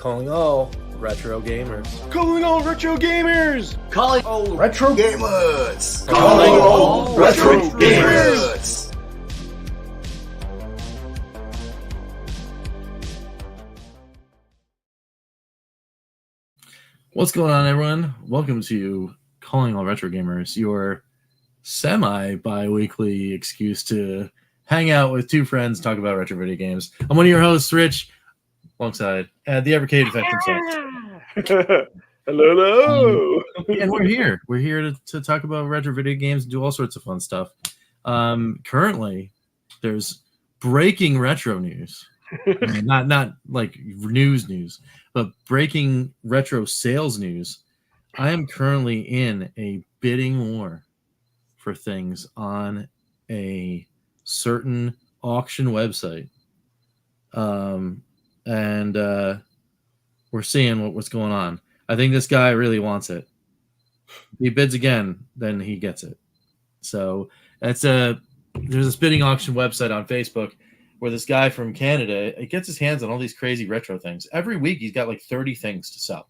Calling all retro gamers. Calling all retro gamers! Calling all retro gamers! Calling all retro gamers! What's going on, everyone? Welcome to Calling All Retro Gamers, your semi-bi-weekly excuse to hang out with two friends, talk about retro video games. I'm one of your hosts, Rich, alongside the Evercade Effect himself. Hello. And we're here. We're here to talk about retro video games and do all sorts of fun stuff. Currently, there's breaking retro news. not like news, but breaking retro sales news. I am currently in a bidding war for things on a certain auction website. And we're seeing what's going on. I think this guy really wants it. If he bids again, then he gets it. So there's this bidding auction website on Facebook where this guy from Canada, he gets his hands on all these crazy retro things. Every week he's got like 30 things to sell.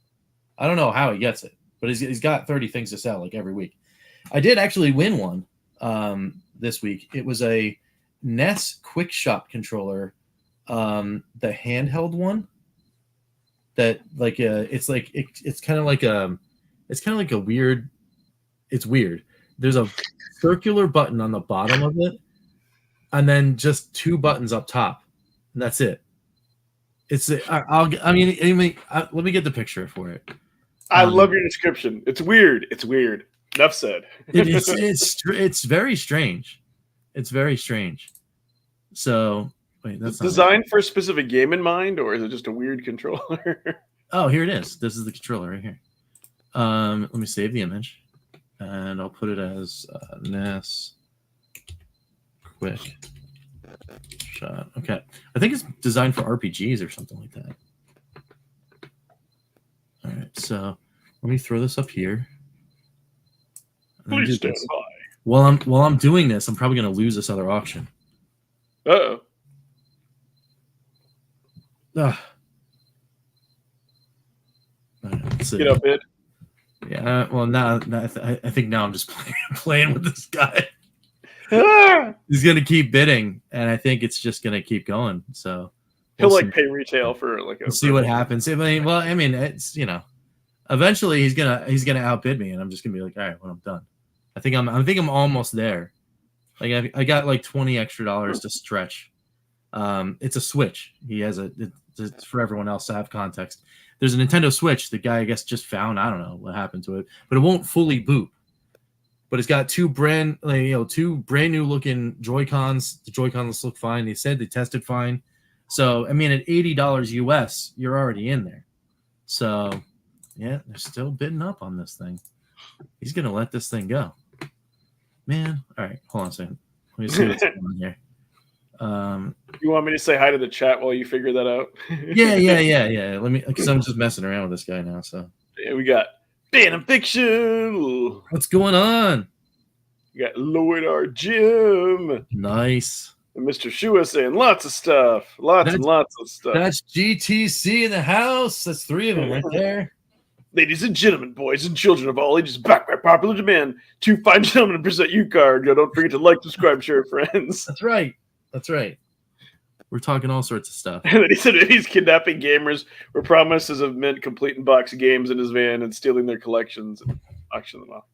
I don't know how he gets it, but he's got 30 things to sell like every week. I did actually win one this week. It was a NES Quick Shot controller, the handheld one. That like it's kind of like a weird. It's weird. There's a circular button on the bottom of it, and then just two buttons up top, and that's it. Let me get the picture for it. I love your description. It's weird. Enough said. It's very strange. It's very strange. So wait, that's designed for a specific game in mind, or is it just a weird controller? Oh, here it is. This is the controller right here. Let me save the image, and I'll put it as NES Quick Shot. Okay, I think it's designed for RPGs or something like that. All right, so let me throw this up here. Please stand by. While I'm doing this, I'm probably going to lose this other auction. Uh-oh. Ugh. Right, get up, bid. Yeah. Well, now I think now I'm just playing with this guy. He's gonna keep bidding, and I think it's just gonna keep going. So he'll pay retail for We'll see what happens. I mean, it's eventually he's gonna outbid me, and I'm just gonna be like, all right, when I'm done. I think I'm almost there. Like I got like $20 extra to stretch. It's a Switch. He has it's for everyone else to have context. There's a Nintendo Switch the guy, I guess, just found. I don't know what happened to it, but it won't fully boot. But it's got two brand new looking Joy-Cons. The Joy-Cons look fine. They said they tested fine. So, I mean, at $80 US, you're already in there. So, yeah, they're still bidding up on this thing. He's going to let this thing go. Man. All right, hold on a second. Let me see what's going on here. You want me to say hi to the chat while you figure that out? Yeah. Let me, because I'm just messing around with this guy now. So yeah, we got Dan and Fiction. What's going on? We got Lloyd R. Jim. Nice. And Mr. Shua saying lots of stuff. Lots of stuff. That's GTC in the house. That's three of them right there. Ladies and gentlemen, boys and children of all ages, back by popular demand, two fine gentlemen present you card. Don't forget to like, subscribe, share, friends. That's right. We're talking all sorts of stuff. And then he said he's kidnapping gamers with promises of mint complete in box games in his van and stealing their collections and auctioning them off.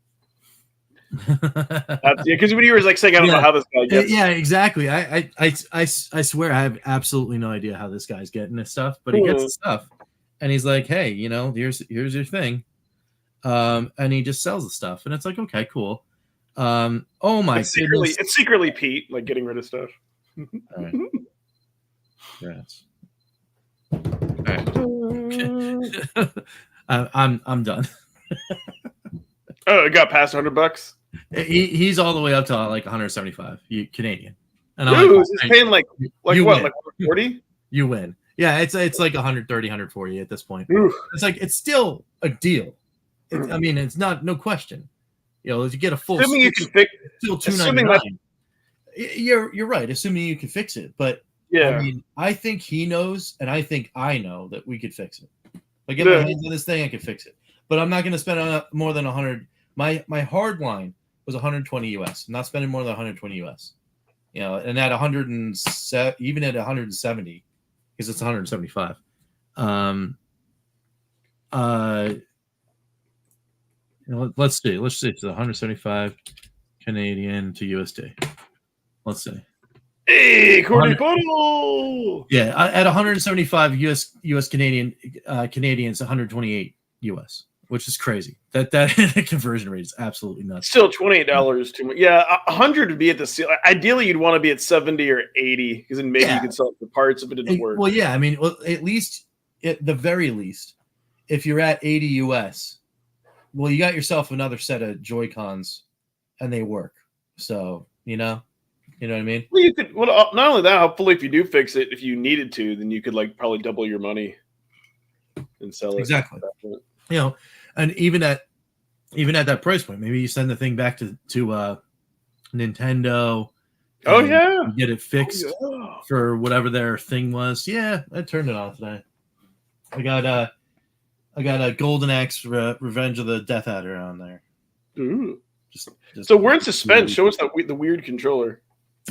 Because when he was saying, I don't know how this guy gets. Yeah, exactly. I swear I have absolutely no idea how this guy's getting this stuff, but he gets the stuff, and he's like, hey, here's your thing, and he just sells the stuff, and it's like, okay, cool. Oh my goodness. It's secretly Pete, like getting rid of stuff. All right. Yes. All right. I'm done. Oh, it got past $100. He's all the way up to like 175 Canadian. And he's paying like what? Like 40? You win. Yeah, it's like 130, 140 at this point. Oof. It's still a deal. It's not, no question. You get a full. Assuming you can fix. Still $299. You're right. Assuming you can fix it, but yeah, I think he knows, and I think I know that we could fix it. I get my hands on this thing, I can fix it. But I'm not going to spend more than 100. My hard line was 120 US. I'm not spending more than 120 US. You know, and at 107, even at 170, because it's 175. Let's see. Let's see. It's 175 Canadian to USD. Let's see. Hey, Cordy Puddle! Yeah, at 175 US Canadian Canadians, 128 US, which is crazy. That conversion rate is absolutely nuts. Still $28 too much. Yeah, 100 would be at the ceiling. Ideally, you'd want to be at 70 or 80 because then maybe you could sell the parts if it didn't work. Well, yeah, I mean, at least at the very least, if you're at 80 US, well, you got yourself another set of Joy-Cons, and they work. So you know what I mean. Well, you could. Well, not only that, hopefully, if you do fix it, if you needed to, then you could like probably double your money and sell it. Exactly. You know, and even at that price point, maybe you send the thing back to Nintendo. Oh yeah, get it fixed for whatever their thing was. Yeah, I turned it on today. I got a Golden Axe Revenge of the Death Adder on there. Ooh. So we're in suspense. Show us the weird controller.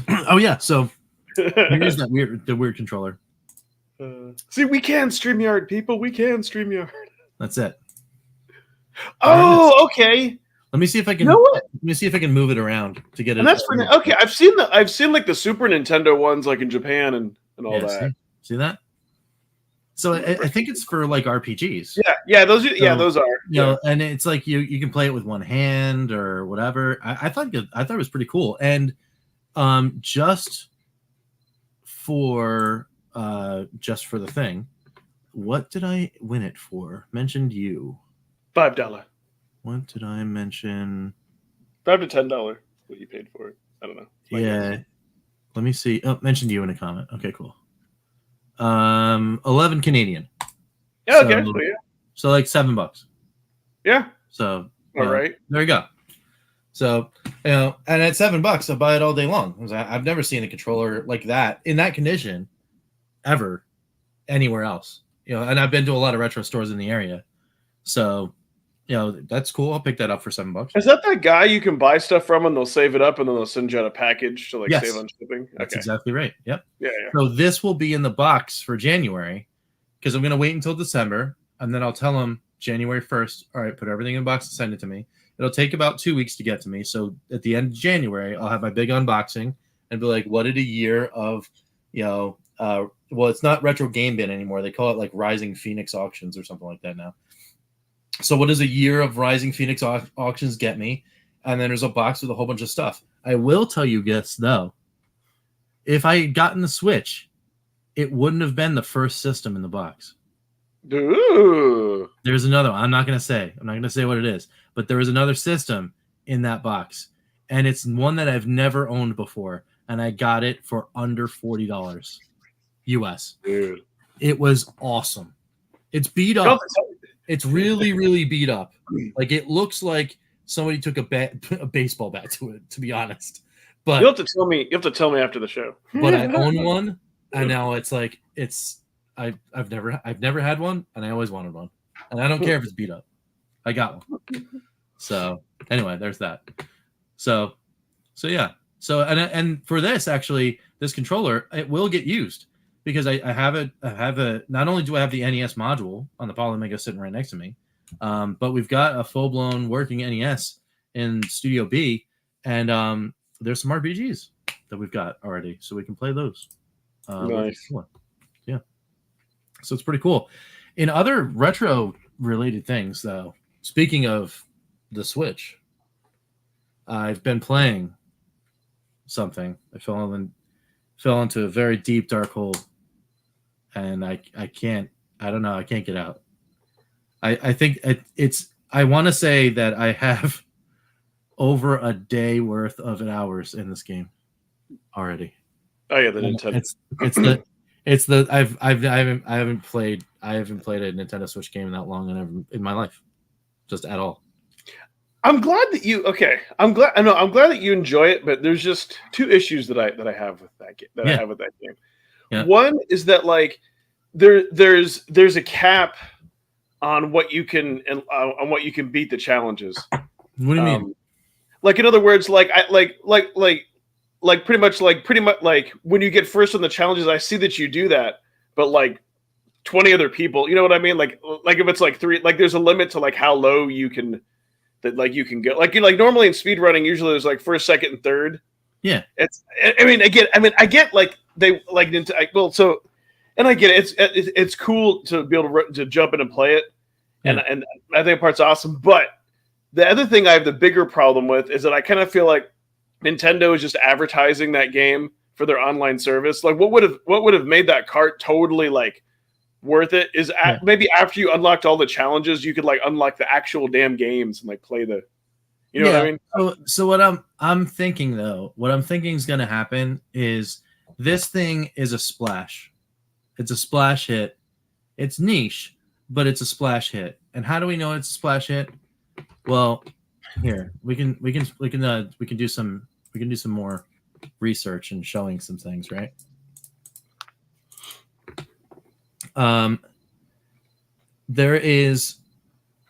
Oh yeah, so here's the weird controller. See, we can StreamYard, people. We can StreamYard. That's it. Oh, okay. Let me see if I can. You know what? Let me see if I can move it around to get it. And that's for okay. I've seen like the Super Nintendo ones, like in Japan and all that. See that? So I think it's for like RPGs. Yeah, those are. You know, and it's like you can play it with one hand or whatever. I thought it was pretty cool, and just for the thing, what did I win it for? Mentioned you. $5. What did I mention? $5 to $10. What you paid for it? I don't know. Yeah. Let me see. Oh, mentioned you in a comment. Okay, cool. 11 Canadian. Yeah. Okay. So, yeah. So like $7. Yeah. So all right. There you go. So and at $7, I'll buy it all day long. I've never seen a controller like that in that condition ever anywhere else. And I've been to a lot of retro stores in the area. So that's cool. I'll pick that up for $7. Is that guy you can buy stuff from and they'll save it up and then they'll send you out a package to save on shipping? That's exactly right. Yep. Yeah. So this will be in the box for January because I'm going to wait until December and then I'll tell them January 1st. All right, put everything in a box and send it to me. It'll take about 2 weeks to get to me. So at the end of January, I'll have my big unboxing and be like, what did a year of, well, it's not Retro Game Bin anymore. They call it like Rising Phoenix Auctions or something like that now. So what does a year of Rising Phoenix auctions get me? And then there's a box with a whole bunch of stuff. I will tell you guys, though, if I had gotten the Switch, it wouldn't have been the first system in the box. Ooh. There's another one. I'm not going to say what it is, but there is another system in that box. And it's one that I've never owned before. And I got it for under $40 US. Dude. It was awesome. It's beat up. It's really, really beat up. Like it looks like somebody took a baseball bat to it. To be honest, but you have to tell me. You have to tell me after the show. But I own one, and now it's like I've never had one, and I always wanted one, and I don't care if it's beat up. I got one. So anyway, there's that. So yeah. So and for this actually, this controller it will get used. Because I have a not only do I have the NES module on the Polymega sitting right next to me, but we've got a full-blown working NES in Studio B, and there's some RPGs that we've got already, so we can play those. Nice. Yeah. So it's pretty cool. In other retro-related things, though, speaking of the Switch, I've been playing something. I fell into a very deep, dark hole. And I can't get out. I think I want to say that I have over a day worth of hours in this game already. Oh yeah, the Nintendo. I haven't played a Nintendo Switch game that long in my life, just at all. I'm glad that you I'm glad that you enjoy it, but there's just two issues that I have with that game. I have with that game. Yeah. One is that like there's a cap on what you can on what you can beat the challenges. What do you mean? Like in other words, like pretty much like when you get first on the challenges, I see that you do that, but like 20 other people, you know what I mean? Like if it's like 3, like there's a limit to like how low you can you can go. Like normally in speedrunning, usually there's like first, second, and third. Yeah. I get like they like well, so and I get it. It's cool to be able to jump in and play it, and I think that part's awesome. But the other thing I have the bigger problem with is that I kind of feel like Nintendo is just advertising that game for their online service. Like, what would have made that cart totally like worth it is maybe after you unlocked all the challenges, you could like unlock the actual damn games and like play the. You know what I mean? So what I'm thinking though, what I'm thinking is going to happen is this thing is a splash. It's a splash hit. It's niche, but it's a splash hit. And how do we know it's a splash hit? Well, here we can do some more research and showing some things, right? There is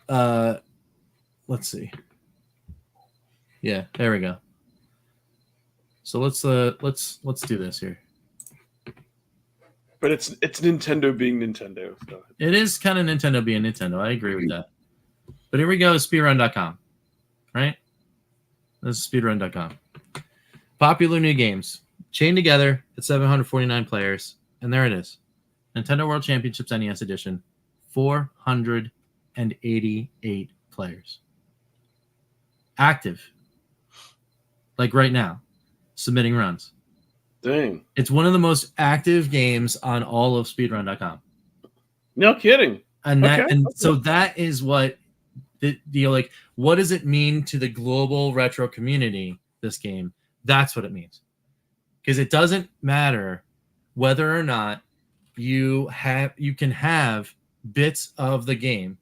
let's see. Yeah, there we go. So let's do this here. But it's Nintendo being Nintendo. So. It is kind of Nintendo being Nintendo. I agree with that. But here we go, speedrun.com. Right? This is speedrun.com. Popular new games. Chained together at 749 players. And there it is. Nintendo World Championships NES Edition. 488 players. Active. Like right now. Submitting runs. Dang. It's one of the most active games on all of speedrun.com. No kidding. And so that is what like what does it mean to the global retro community, this game? That's what it means. Because it doesn't matter whether or not you can have bits of the game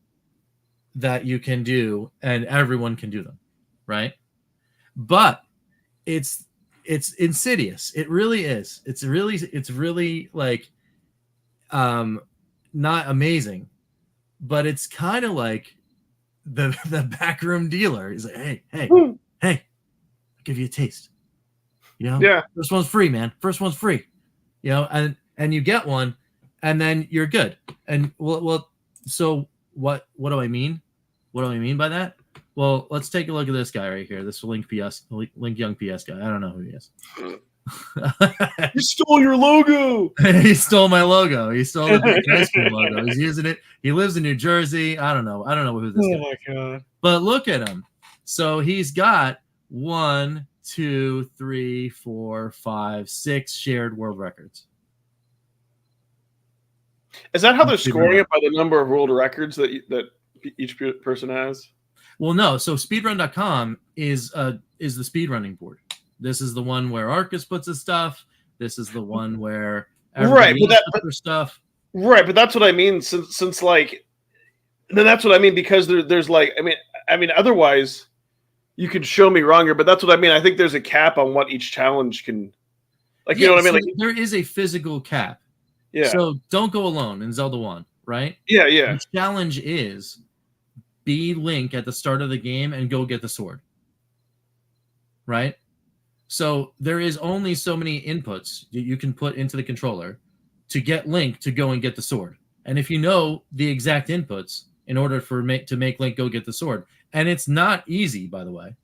that you can do and everyone can do them, right? But it's insidious. It really is. It's really like not amazing, but it's kind of like the backroom dealer. He's like, hey, I'll give you a taste. You know, yeah. First one's free, man. First one's free. You know, and you get one, and then you're good. And well, so what do I mean? What do I mean by that? Well, let's take a look at this guy right here. This Link Young PS guy. I don't know who he is. You stole your logo. He stole my logo. He stole the ice cream logo. He's using it. He lives in New Jersey. I don't know who this guy is. Oh my god. But look at him. So he's got 1, 2, 3, 4, 5, 6 shared world records. Is that how they're scoring it, by the number of world records that each person has? Well, no. So speedrun.com is the speedrunning board. This is the one where Arcus puts his stuff. This is the one where stuff. Right, but that's what I mean. Since like, then that's what I mean, because there's like, I mean, otherwise, you could show me wrong here, but that's what I mean. I think there's a cap on what each challenge can, like, you know what I mean? Like, there is a physical cap. Yeah. So don't go alone in Zelda 1, right? Yeah, yeah. The challenge is be Link at the start of the game and go get the sword. Right? So there is only so many inputs you can put into the controller to get Link to go and get the sword. And if you know the exact inputs in order to make Link go get the sword, and it's not easy, by the way.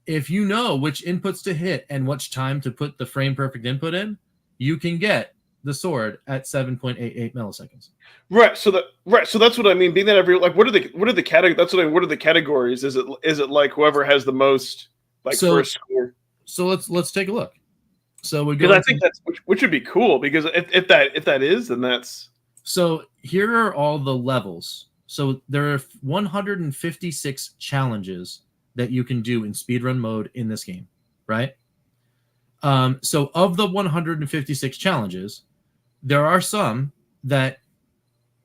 If you know which inputs to hit and which time to put the frame perfect input in, you can get the sword at 7.88 milliseconds. Right. So that's what I mean. Being that what are the categories? That's what I mean. What are the categories? Is it like whoever has the most first score? So let's take a look. So we go. Because I think that's which would be cool, because if that is, then that's. So here are all the levels. So there are 156 challenges that you can do in speedrun mode in this game, right? So of the 156 challenges, there are some that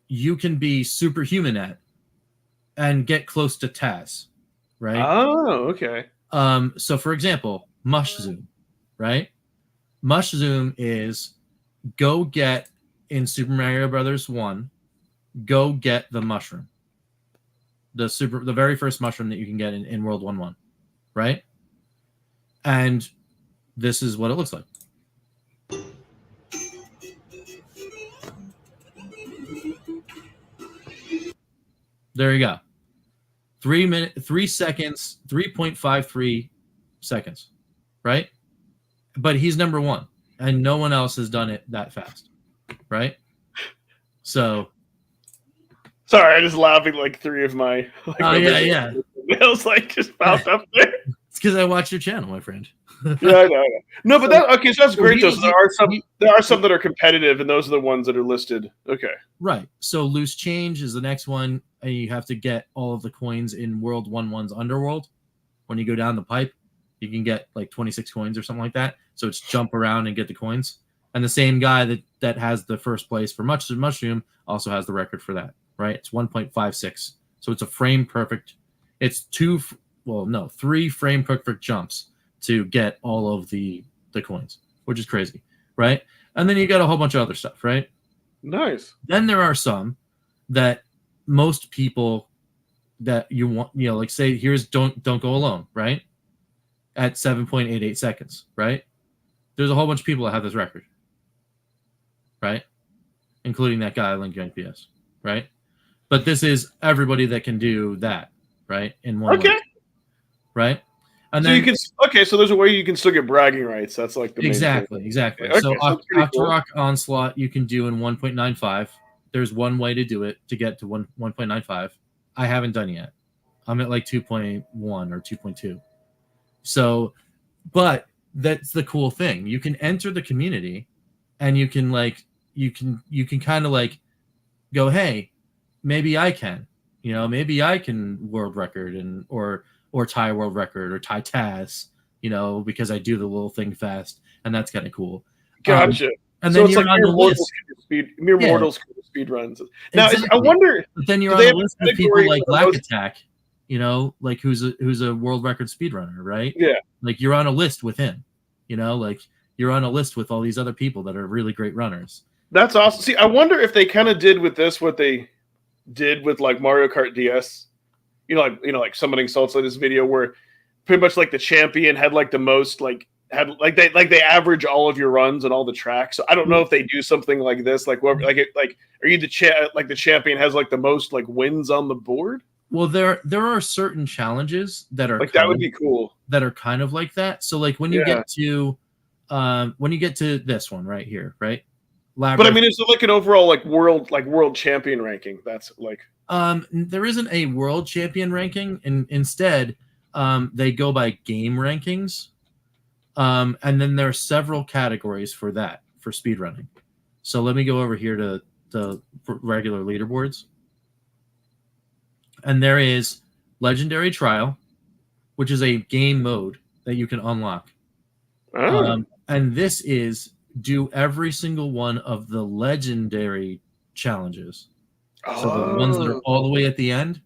you can be superhuman at and get close to Taz, right? Oh, okay. So for example, Mush Zoom, right? Mush Zoom is go get in Super Mario Brothers 1, go get the mushroom, the very first mushroom that you can get in World 1-1, right? And this is what it looks like. There you go. 3 seconds, 3.53 seconds, right? But he's number one, and no one else has done it that fast, right? So, sorry, I just laughing like three of my. Like, yeah. It was like just popped up there. It's because I watch your channel, my friend. Yeah, I know. No, but so that's great though. So there are some that are competitive, and those are the ones that are listed. Okay. Right. So loose change is the next one, and you have to get all of the coins in World 1-1's Underworld. When you go down the pipe, you can get like 26 coins or something like that. So it's jump around and get the coins. And the same guy that has the first place for mushroom also has the record for that. Right. It's 1.56. So it's a frame perfect. It's 3 frame perfect jumps to get all of the coins, which is crazy, right? And then you got a whole bunch of other stuff, right? Nice. Then there are some that most people that you want, like say, here's don't go alone, right? At 7.88 seconds, right? There's a whole bunch of people that have this record, right? Including that guy, Link PS, right? But this is everybody that can do that, right? In one Okay. way, right? And so then you can so there's a way you can still get bragging rights. That's like the main exactly. Okay, So pretty cool. Octorok Onslaught you can do in 1.95. There's one way to do it to get to 1.95. I haven't done yet. I'm at like 2.1 or 2.2. So, but that's the cool thing. You can enter the community, and you can kind of like go, hey, maybe I can, maybe I can world record or tie world record or tie TAS, because I do the little thing fast, and that's kind of cool. Gotcha. And so then it's you're like on the list. Mere mortals can speed runs. Now, Exactly. I wonder. But then you're do on they the have a list of people category like for Black those- Attack, like who's a world record speedrunner, right? Yeah. Like you're on a list with him, like you're on a list with all these other people that are really great runners. That's awesome. See, I wonder if they kind of did with this what they did with like Mario Kart DS. Like Summoning Salt's latest video where pretty much like the champion had like the most they average all of your runs and all the tracks. So I don't know if they do something like this, like whoever, are you the champion has like the most like wins on the board? Well, there are certain challenges that are like that would be cool. That are kind of like that. So like when you get to this one right here, right? Labyrinth. But I mean, is it like an overall world champion ranking? That's like there isn't a world champion ranking, and instead they go by game rankings. And then there are several categories for that, for speedrunning. So let me go over here to the regular leaderboards. And there is Legendary Trial, which is a game mode that you can unlock. Oh. And this is do every single one of the legendary challenges. Oh. So the ones that are all the way at the end,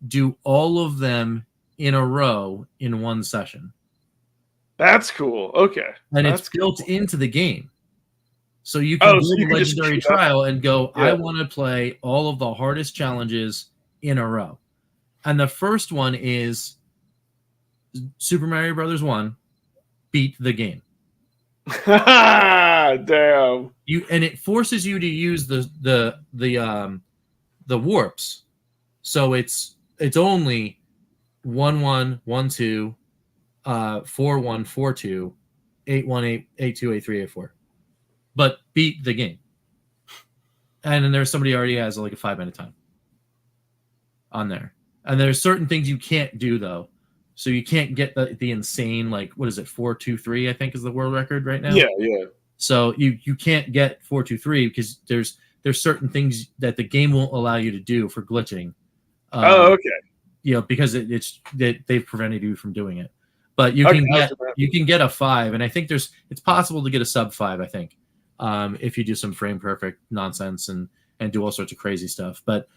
do all of them in a row in one session. That's cool. Okay. And That's it's built into the game. So you can do the Legendary Trial and go, I want to play all of the hardest challenges in a row. And the first one is Super Mario Brothers 1, beat the game. Damn. And it forces you to use the warps. So it's only 1-1, 1-2, 4-1, 4-2, 8-1, 8-2, 8-3, 8-4. But beat the game. And then there's somebody already has like a 5-minute time on there. And there's certain things you can't do though. So you can't get the insane, like, what is it, 4-2-3, I think is the world record right now. Yeah, yeah. So you can't get 4-2-3 because there's certain things that the game won't allow you to do for glitching. Okay. Because they've prevented you from doing it. But you can get a 5, and I think it's possible to get a sub 5, I think. If you do some frame perfect nonsense and do all sorts of crazy stuff. But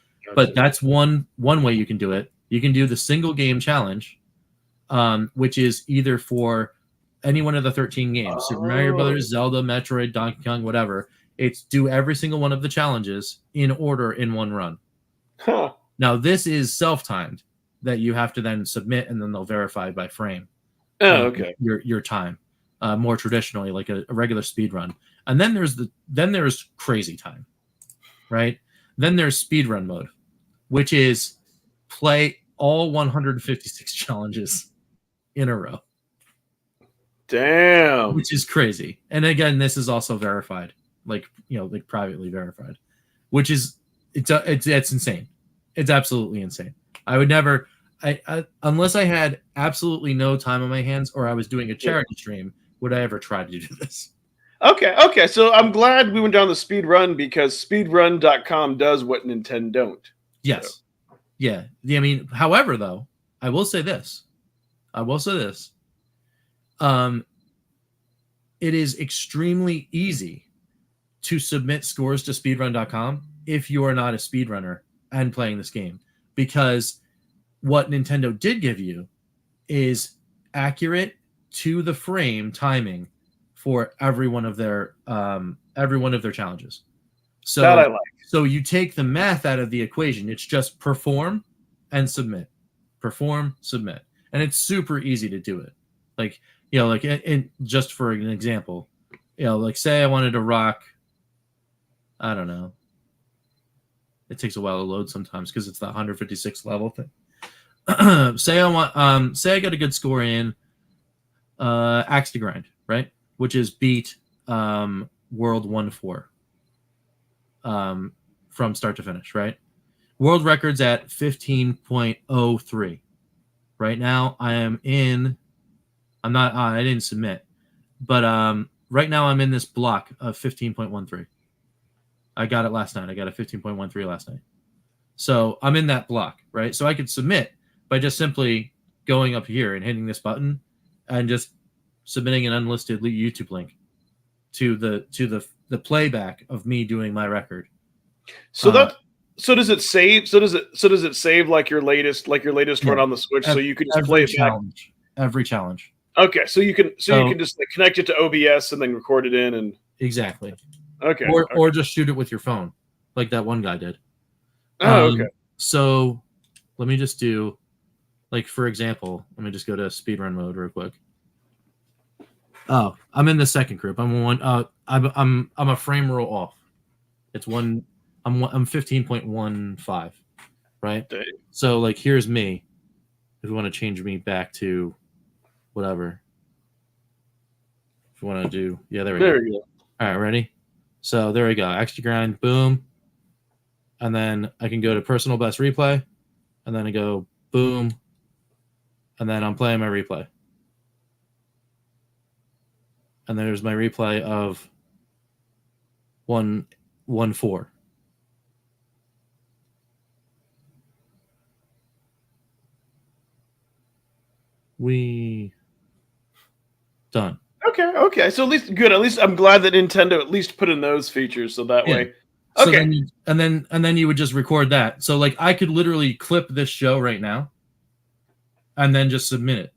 that's one way you can do it. You can do the single game challenge, which is either for any one of the 13 games, Super Mario Brothers, Zelda, Metroid, Donkey Kong, whatever. It's do every single one of the challenges in order in one run. Huh. Now, this is self-timed that you have to then submit, and then they'll verify by frame. Oh, okay. Your time, more traditionally like a regular speed run. And then there's crazy time, right? Then there's speed run mode, which is play all 156 challenges in a row. Damn. Which is crazy. And again, this is also verified, like privately verified, which is it's insane. It's absolutely insane. I would never, unless I had absolutely no time on my hands or I was doing a charity stream, would I ever try to do this. Okay. So I'm glad we went down the speed run because speedrun.com does what Nintendo don't. Yes. So. Yeah. I mean, however, though, I will say this. It is extremely easy to submit scores to speedrun.com if you are not a speedrunner and playing this game, because what Nintendo did give you is accurate to the frame timing for every one of their challenges. So that I like. So you take the math out of the equation. It's just perform and submit, perform, submit, and it's super easy to do it. Like, and just for an example, like say I wanted to rock, I don't know. It takes a while to load sometimes because it's the 156 level thing. Say I got a good score in Axe to Grind, right? Which is beat World 1-4 from start to finish, right? World record's at 15.03. Right now I didn't submit, but right now I'm in this block of 15.13. I got it last night. I got a 15.13 last night. So I'm in that block, right? So I could submit by just simply going up here and hitting this button and just submitting an unlisted YouTube link to the playback of me doing my record. So does it save? So does it save like your latest run on the Switch? So you can just play it back every challenge. Okay, so you can just like, connect it to OBS and then record it in and exactly. Okay. Or just shoot it with your phone, like that one guy did. Oh, okay. So let me just do, like, for example, let me just go to speedrun mode real quick. Oh, I'm in the second group. I'm a frame roll off. It's one. I'm 15.15, right? Dang. So like, here's me. If you want to change me back to whatever. If you want to do, there we go. All right, ready? So there we go. Extra grind, boom. And then I can go to personal best replay. And then I go boom. And then I'm playing my replay. And there's my replay of 1-4. We done. Okay. So at least good. At least I'm glad that Nintendo at least put in those features so that way. So okay. Then you would just record that. So like I could literally clip this show right now and then just submit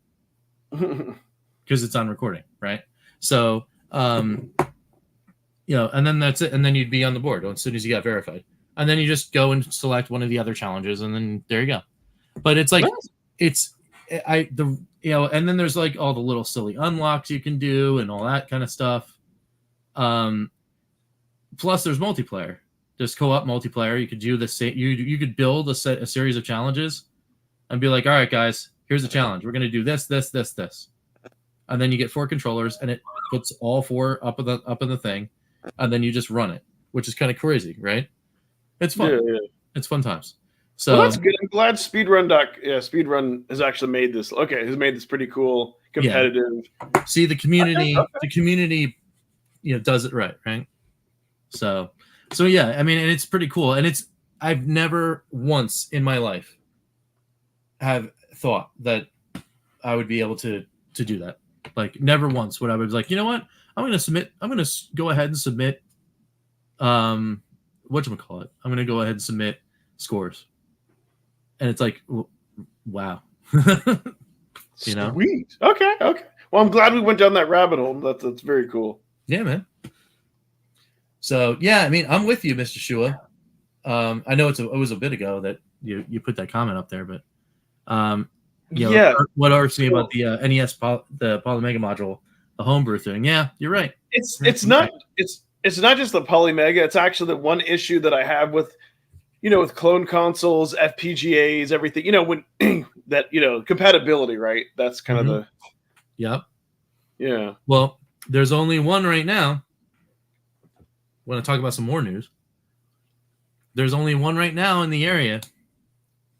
it because it's on recording, right? So and then that's it, and then you'd be on the board as soon as you got verified. And then you just go and select one of the other challenges, and then there you go. But it's like and then there's like all the little silly unlocks you can do and all that kind of stuff. Plus there's multiplayer. There's co-op multiplayer. You could do the same. You could build a series of challenges and be like, all right, guys, here's the challenge. We're gonna do this, and then you get 4 controllers, and it puts all 4 up in the thing, and then you just run it, which is kind of crazy, right? It's fun. Yeah. It's fun times. So that's good. I'm glad Speedrun has actually made this. Okay, has made this pretty cool, competitive. Yeah. See, the community, does it right? So yeah, I mean, and it's pretty cool. And I've never once in my life have thought that I would be able to do that. Like, never once would I was like, you know what? I'm going to go ahead and submit, whatchamacallit? I'm going to go ahead and submit scores. And it's like, wow. Sweet. Okay. Well, I'm glad we went down that rabbit hole. That's very cool. Yeah, man. So yeah, I mean, I'm with you, Mr. Shua. I know it was a bit ago that you put that comment up there, but Yeah. what irks me about the NES the Polymega module, the homebrew thing. Yeah, you're right. It's not just the Polymega. It's actually the one issue that I have with with clone consoles, FPGAs, everything. When that compatibility, right? That's kind of the Yep. yeah. Well, there's only one right now. Want to talk about some more news? There's only one right now in the area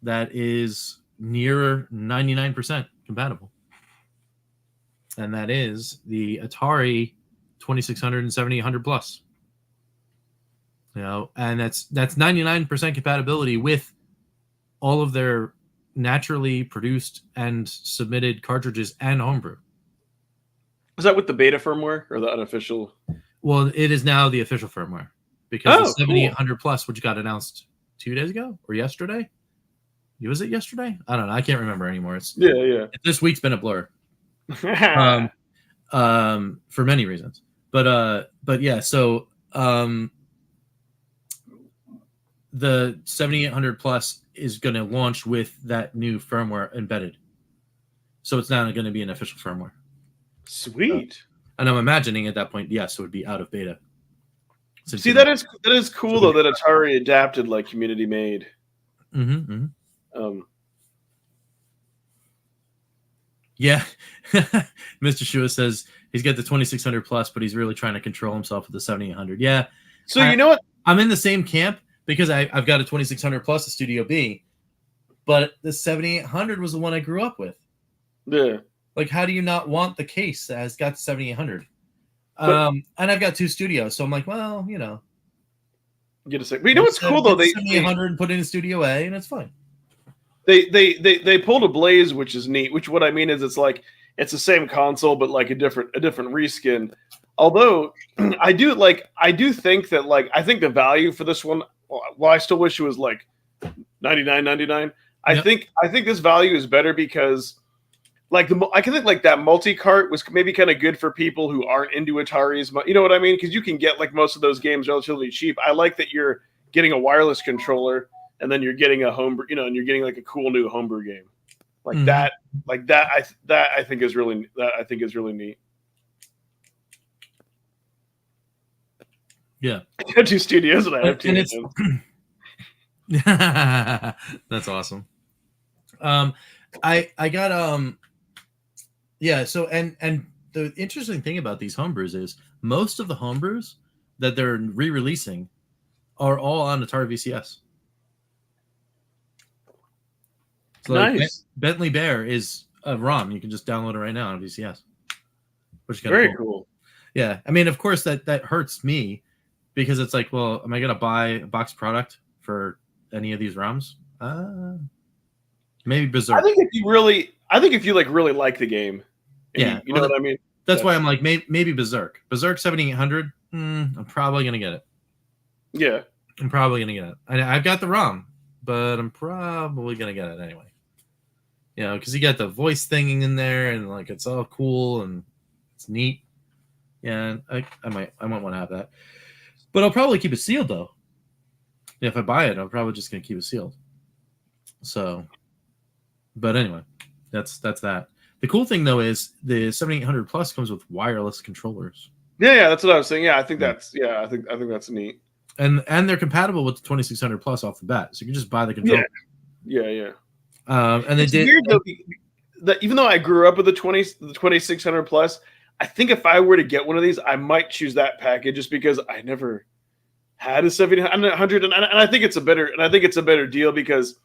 that is near 99% compatible, and that is the Atari 2600 and 7800 Plus. And that's 99% compatibility with all of their naturally produced and submitted cartridges and homebrew. Is that with the beta firmware or the unofficial? Well, it is now the official firmware because the 7800 cool. Plus, which got announced 2 days ago or yesterday. Was it yesterday? I don't know. I can't remember anymore. This week's been a blur. For many reasons. But yeah, so the 7800 Plus is going to launch with that new firmware embedded. So it's not going to be an official firmware. Sweet. And I'm imagining at that point, yes, it would be out of beta. See, that is cool though that Atari adapted like community made. Yeah. Mr. Shua says he's got the 2600 Plus, but he's really trying to control himself with the 7800. Yeah. So you know what? I'm in the same camp because I've got a 2600 Plus, a Studio B, but the 7800 was the one I grew up with. Yeah. Like, how do you not want the case that has got the 7800? And I've got 2 studios, so I'm like, well, Get a second. But you know what's cool though? They 7800 and put in Studio A, and it's fine. They pulled a Blaze, which is neat. Which what I mean is it's the same console, but like a different reskin. Although I do think that I think the value for this one, well, I still wish it was like $99.99. I think this value is better because I can think like that multi-cart was maybe kind of good for people who aren't into Ataris. You know what I mean? Because you can get like most of those games relatively cheap. I like that you're getting a wireless controller and then you're getting a homebrew, and you're getting like a cool new homebrew game that. I think is really neat. Yeah, I got 2 studios and I have 2. That's awesome. I got yeah. So and the interesting thing about these homebrews is most of the homebrews that they're re-releasing are all on Atari VCS. So nice. Bentley Bear is a ROM. You can just download it right now on VCS. Which is very cool. Yeah, I mean, of course that hurts me because it's like, well, am I gonna buy a box product for any of these ROMs? Maybe Berserk. I think if you really like the game, you know what I mean. That's why I'm like maybe Berserk. Berserk 7800. I'm probably gonna get it. Yeah, I'm probably gonna get it. I've got the ROM, but I'm probably gonna get it anyway. Because you got the voice thing in there, and like it's all cool and it's neat. Yeah, I might want to have that, but I'll probably keep it sealed though. If I buy it, I'm probably just gonna keep it sealed. So, but anyway, that's that. The cool thing though is the 7800 Plus comes with wireless controllers. Yeah, that's what I was saying. Yeah, I think that's I think that's neat. And they're compatible with the 2600 Plus off the bat, so you can just buy the controller. Yeah. And they did. Weird though, that even though I grew up with the 2600 Plus, I think if I were to get one of these, I might choose that package just because I never had a 7800, and I think it's a better deal because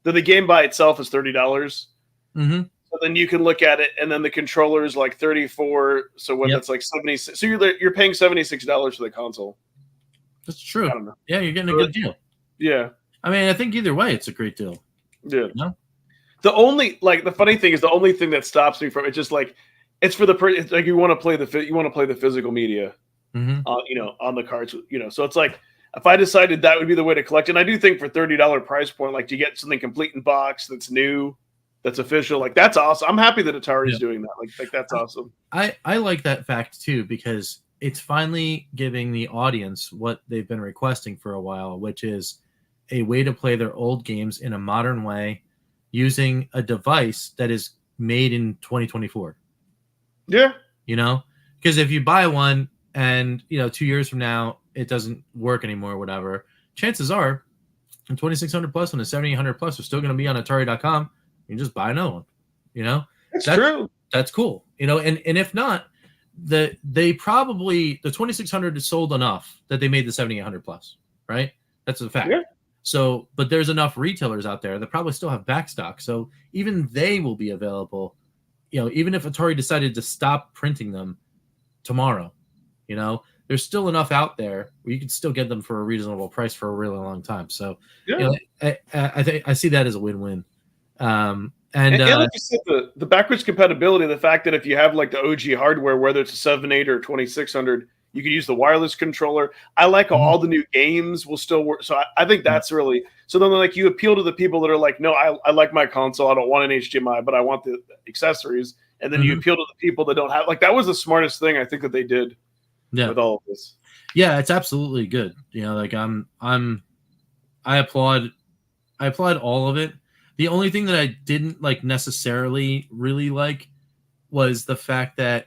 the game by itself is $30. Mm-hmm. So then you can look at it, and then the controller is like $34. So that's like $76. So you're paying $76 for the console. That's true. I don't know. Yeah, you're getting a good deal. Yeah. I mean, I think either way, it's a great deal. Yeah. No? The only the funny thing is the only thing that stops me from it just it's for the you want to play the physical media, on the cards, So it's like if I decided that would be the way to collect, and I do think for $30 price point, to get something complete in box that's new, that's official, that's awesome. I'm happy that Atari's doing that. Like that's awesome. I like that fact too because it's finally giving the audience what they've been requesting for a while, which is a way to play their old games in a modern way using a device that is made in 2024. Yeah. You know, because if you buy one and 2 years from now it doesn't work anymore or whatever, chances are in 2600 plus and a 7800 plus are still going to be on Atari.com. You can just buy another one. That's true. That's cool. And if not, the 2600 is sold enough that they made the 7800 plus, right? That's a fact. Yeah. So, but there's enough retailers out there that probably still have backstock. So even they will be available, even if Atari decided to stop printing them tomorrow, there's still enough out there where you can still get them for a reasonable price for a really long time. So, I think I see that as a win-win. And like you said, the backwards compatibility, the fact that if you have like the OG hardware, whether it's a 7.8 or 2600, you can use the wireless controller. I like how all the new games will still work. So I think that's really so. Then like you appeal to the people that are like, no, I like my console. I don't want an HDMI, but I want the accessories. And then you appeal to the people that don't have that was the smartest thing I think that they did with all of this. Yeah, it's absolutely good. I applaud all of it. The only thing that I didn't necessarily really like was the fact that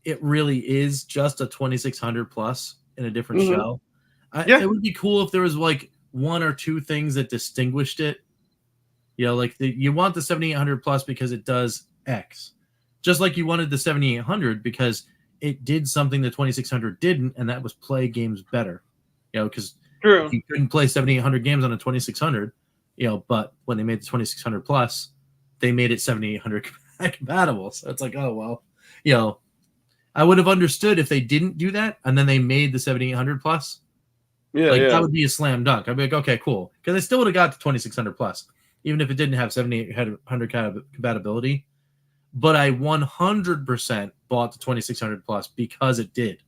it really is just a 2600 plus in a different shell. It would be cool if there was one or two things that distinguished it. You want the 7800 plus because it does X, just like you wanted the 7800 because it did something the 2600 didn't, and that was play games better. Because you couldn't play 7800 games on a 2600. But when they made the 2600 plus, they made it 7800 compatible. So it's like, oh, well, I would have understood if they didn't do that and then they made the 7800 plus. That would be a slam dunk. I'd be like, okay, cool. Because I still would have got the 2600 plus, even if it didn't have 7800 compatibility. But I 100% bought the 2600 plus because it did.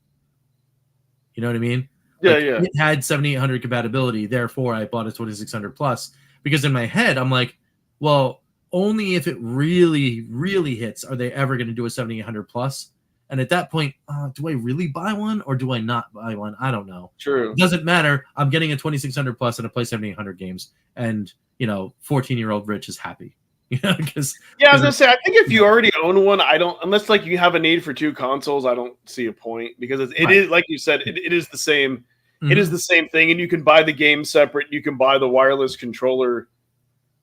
You know what I mean? It had 7800 compatibility. Therefore, I bought a 2600 plus. Because in my head, I'm like, well, only if it really, really hits are they ever going to do a 7800 plus. And at that point, do I really buy one or do I not buy one? I don't know. True. It doesn't matter. I'm getting a 2600 plus and I play 7800 games. And, 14-year-old Rich is happy. Because I was going to say, I think if you already own one, unless you have a need for two consoles, I don't see a point. Because it is, like you said, it is the same. It is the same thing, and you can buy the game separate. You can buy the wireless controller.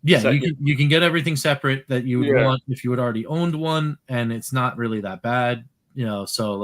Yeah, you can get everything separate that you would want if you had already owned one, and it's not really that bad, So so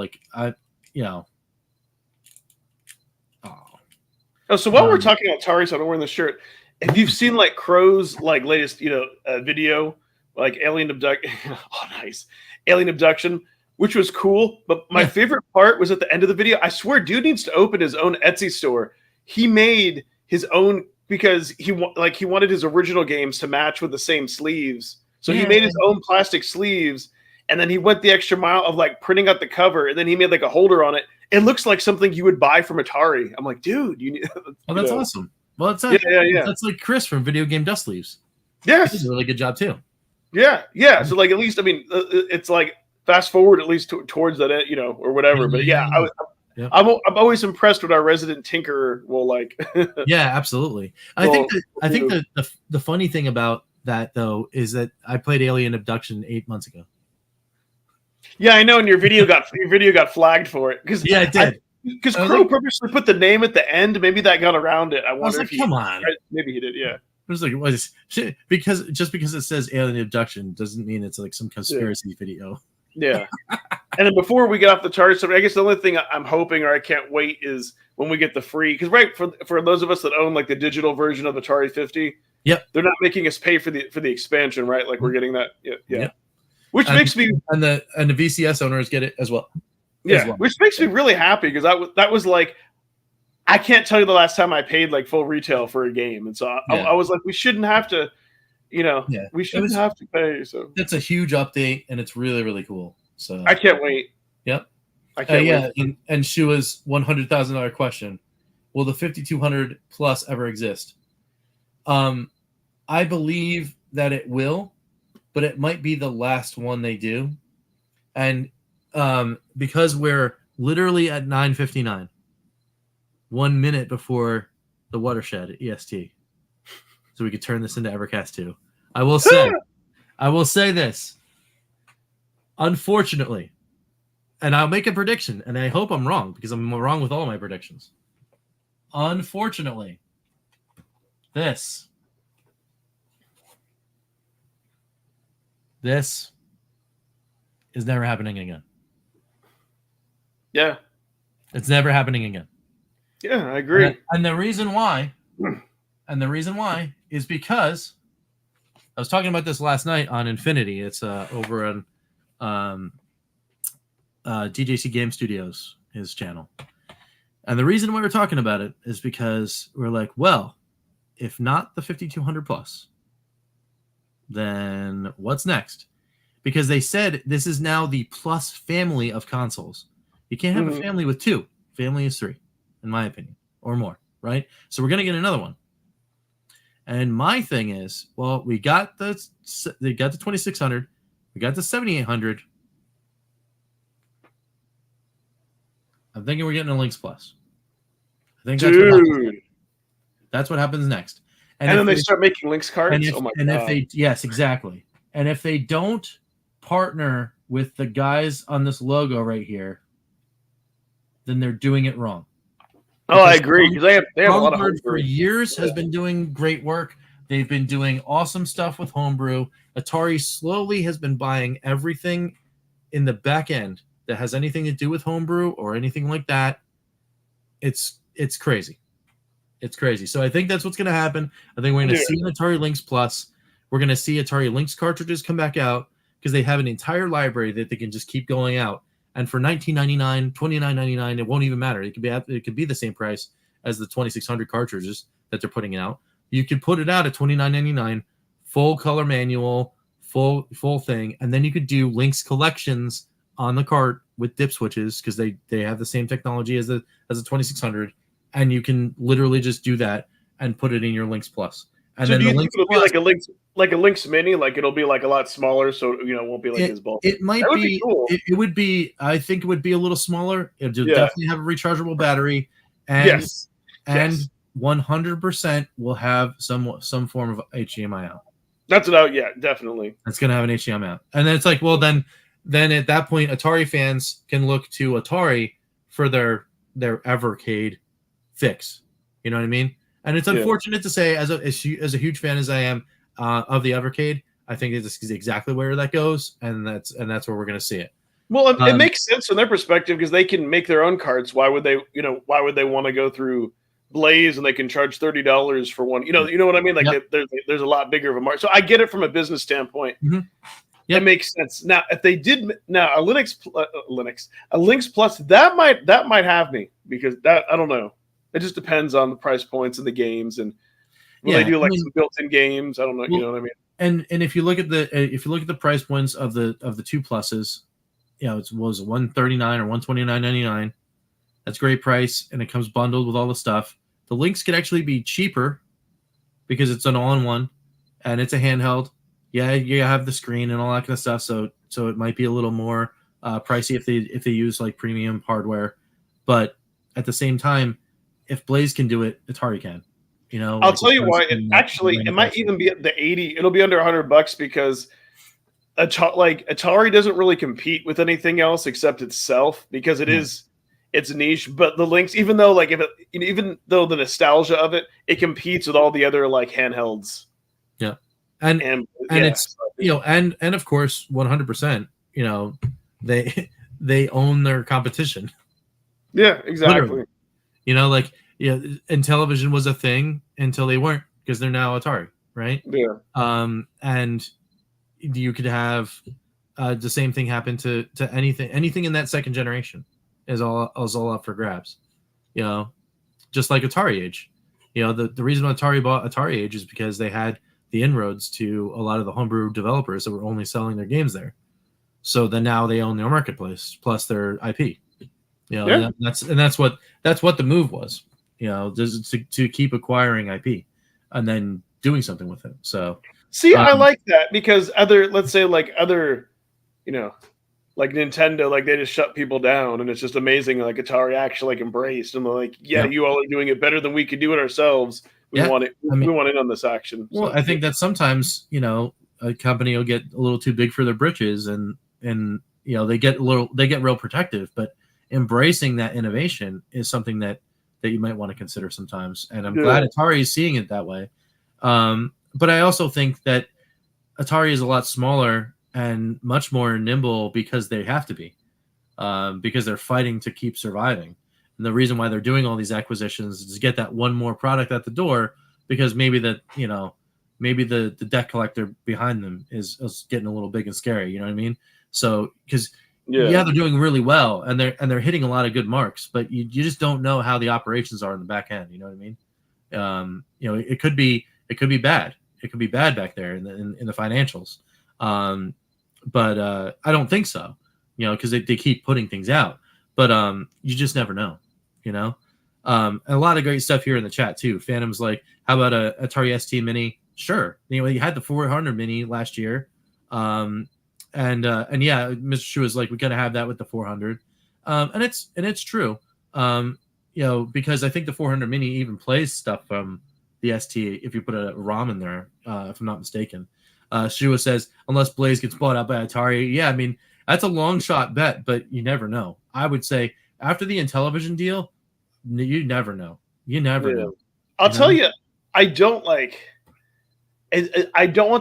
while we're talking about Atari, so I don't wear the shirt. Have you seen Crow's latest video alien abduction? Oh, nice alien abduction. Which was cool, but my favorite part was at the end of the video. I swear, dude needs to open his own Etsy store. He made his own because he wanted his original games to match with the same sleeves. So he made his own plastic sleeves, and then he went the extra mile of printing out the cover, and then he made a holder on it. It looks like something you would buy from Atari. I'm like, dude, you need. Oh, that's awesome. Well, it's that's like Chris from Video Game Dust Leaves. Yes, he did a really good job too. Yeah. So at least it's fast forward at least towards that, or whatever. But I'm always impressed with our resident tinkerer. Yeah, absolutely. I think the funny thing about that though is that I played Alien Abduction 8 months ago. Yeah, I know. And your video got flagged for it because it did. Because Crow purposely put the name at the end. Maybe that got around it. I wonder if come on. Maybe he did. Yeah. It was what is shit? Because it says Alien Abduction doesn't mean it's some conspiracy video. Yeah. And then before we get off the charts, I guess the only thing I'm hoping or I can't wait is when we get the free, because for those of us that own the digital version of Atari 50, they're not making us pay for the expansion, right? We're getting that. Yeah. Which makes me and the VCS owners get it as well. Yeah, which makes me really happy because that was I can't tell you the last time I paid full retail for a game, and so I was like, we shouldn't have to. We shouldn't have to pay. So it's a huge update, and it's really, really cool. So I can't wait. Yep. I can't wait. And Shua's $100,000 question: will the 5200 plus ever exist? I believe that it will, but it might be the last one they do, and because we're literally at 9:59, 1 minute before the watershed EST, so we could turn this into Evercast 2. I will say this. Unfortunately, and I'll make a prediction, and I hope I'm wrong because I'm wrong with all my predictions. Unfortunately, this is never happening again. Yeah. It's never happening again. Yeah, I agree. And the reason why is because I was talking about this last night on Infinity. It's over on DJC Game Studios, his channel. And the reason why we're talking about it is because we're like, well, if not the 5200 plus, then what's next? Because they said this is now the plus family of consoles. You can't have a family with 2. Family is 3, in my opinion, or more, right? So we're going to get another one. And my thing is, well, we got the 2600, we got the 7800. I'm thinking we're getting a Lynx Plus. I think that's what happens next. And then they start making Lynx cards. Yes, exactly. And if they don't partner with the guys on this logo right here, then they're doing it wrong. Oh, I agree. Because they have a lot of homebrew for years has been doing great work. They've been doing awesome stuff with homebrew. Atari slowly has been buying everything in the back end that has anything to do with homebrew or anything like that. It's crazy. It's crazy. So I think that's what's going to happen. I think we're going to see an Atari Lynx Plus. We're going to see Atari Lynx cartridges come back out because they have an entire library that they can just keep going out. And for $19.99, $29.99, it won't even matter. It could be the same price as the 2600 cartridges that they're putting out. You could put it out at $29.99, full color manual, full thing, and then you could do Lynx collections on the cart with dip switches because they have the same technology as the 2600, and you can literally just do that and put it in your Lynx Plus. And so then do you the think it'll be like a Lynx Mini? Like it'll be like a lot smaller, so it won't be like as bulky. It might be. Cool. It would be. I think it would be a little smaller. It would definitely have a rechargeable battery, and 100% will have some form of HDMI out. That's what definitely. It's gonna have an HDMI out, and then it's like, well, then at that point, Atari fans can look to Atari for their Evercade fix. You know what I mean? And it's unfortunate to say, as a huge fan as I am of the Evercade, I think this is exactly where that goes, and that's where we're going to see it. Well, it makes sense from their perspective because they can make their own cards. Why would they want to go through Blaze and they can charge $30 for one? You know what I mean? Like there's a lot bigger of a market. So I get it from a business standpoint. Mm-hmm. It makes sense. Now, if they did a Lynx Plus, that might have me because that I don't know. It just depends on the price points and the games, and they do some built-in games. I don't know. You know what I mean? And if you look at the price points of the 2 pluses, it was $139 or $129.99. That's a great price, and it comes bundled with all the stuff. The Lynx could actually be cheaper because it's an all-in-one, and it's a handheld. Yeah, you have the screen and all that kind of stuff, so it might be a little more pricey if they use like premium hardware, but at the same time, if Blaze can do it, Atari can. I'll tell you why. It might even be at the 80. It'll be under $100 because Atari doesn't really compete with anything else except itself because it's niche. But the Lynx, even though the nostalgia of it competes with all the other like handhelds. Yeah, and it's and of course 100%. They own their competition. Yeah, exactly. Literally. And television was a thing until they weren't because they're now Atari, right? Yeah. And you could have the same thing happen to anything in that second generation is all up for grabs. Just like Atari Age. The reason Atari bought Atari Age is because they had the inroads to a lot of the homebrew developers that were only selling their games there. So then now they own their marketplace plus their IP. That's what the move was. Just to keep acquiring IP and then doing something with it. So see, I like that because other like Nintendo, like they just shut people down, and it's just amazing. Like Atari actually like embraced, and they're like, yeah, Yep. you all are doing it better than we could do it ourselves. We Yeah. want it. I mean, We want in on this action. well, So, I think that sometimes, a company will get a little too big for their britches, and they get real protective. But embracing that innovation is something that you might want to consider sometimes. And I'm glad Atari is seeing it that way. But I also think that Atari is a lot smaller and much more nimble because they have to be, because they're fighting to keep surviving. And the reason why they're doing all these acquisitions is to get that one more product at the door, because maybe the debt collector behind them is getting a little big and scary. You know what I mean? So because they're doing really well and they're hitting a lot of good marks, but you just don't know how the operations are in the back end. You know what I mean? It could be bad. It could be bad back there in the financials. But I don't think so, because they keep putting things out. But you just never know, and a lot of great stuff here in the chat too. Phantom's like, how about a Atari ST Mini? Sure. You had the 400 Mini last year. And yeah, Mr. Shu is like, we gotta have that with the 400. And it's true. Because I think the 400 Mini even plays stuff from the ST if you put a ROM in there, if I'm not mistaken. Shua says, unless Blaze gets bought out by Atari. Yeah, I mean, that's a long shot bet, but you never know. I would say after the Intellivision deal, you never know. You never know. I'll tell you, I don't want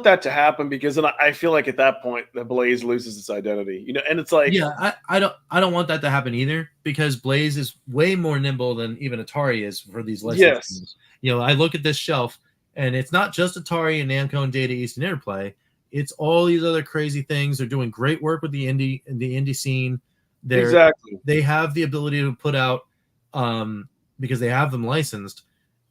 that to happen, because then I feel like at that point the Blaze loses its identity, and it's like, yeah, I don't want that to happen either, because Blaze is way more nimble than even Atari is for these licenses. I look at this shelf, and it's not just Atari and Namco and Data East and Interplay. It's all these other crazy things. They're doing great work with the indie scene. They have the ability to put out, because they have them licensed,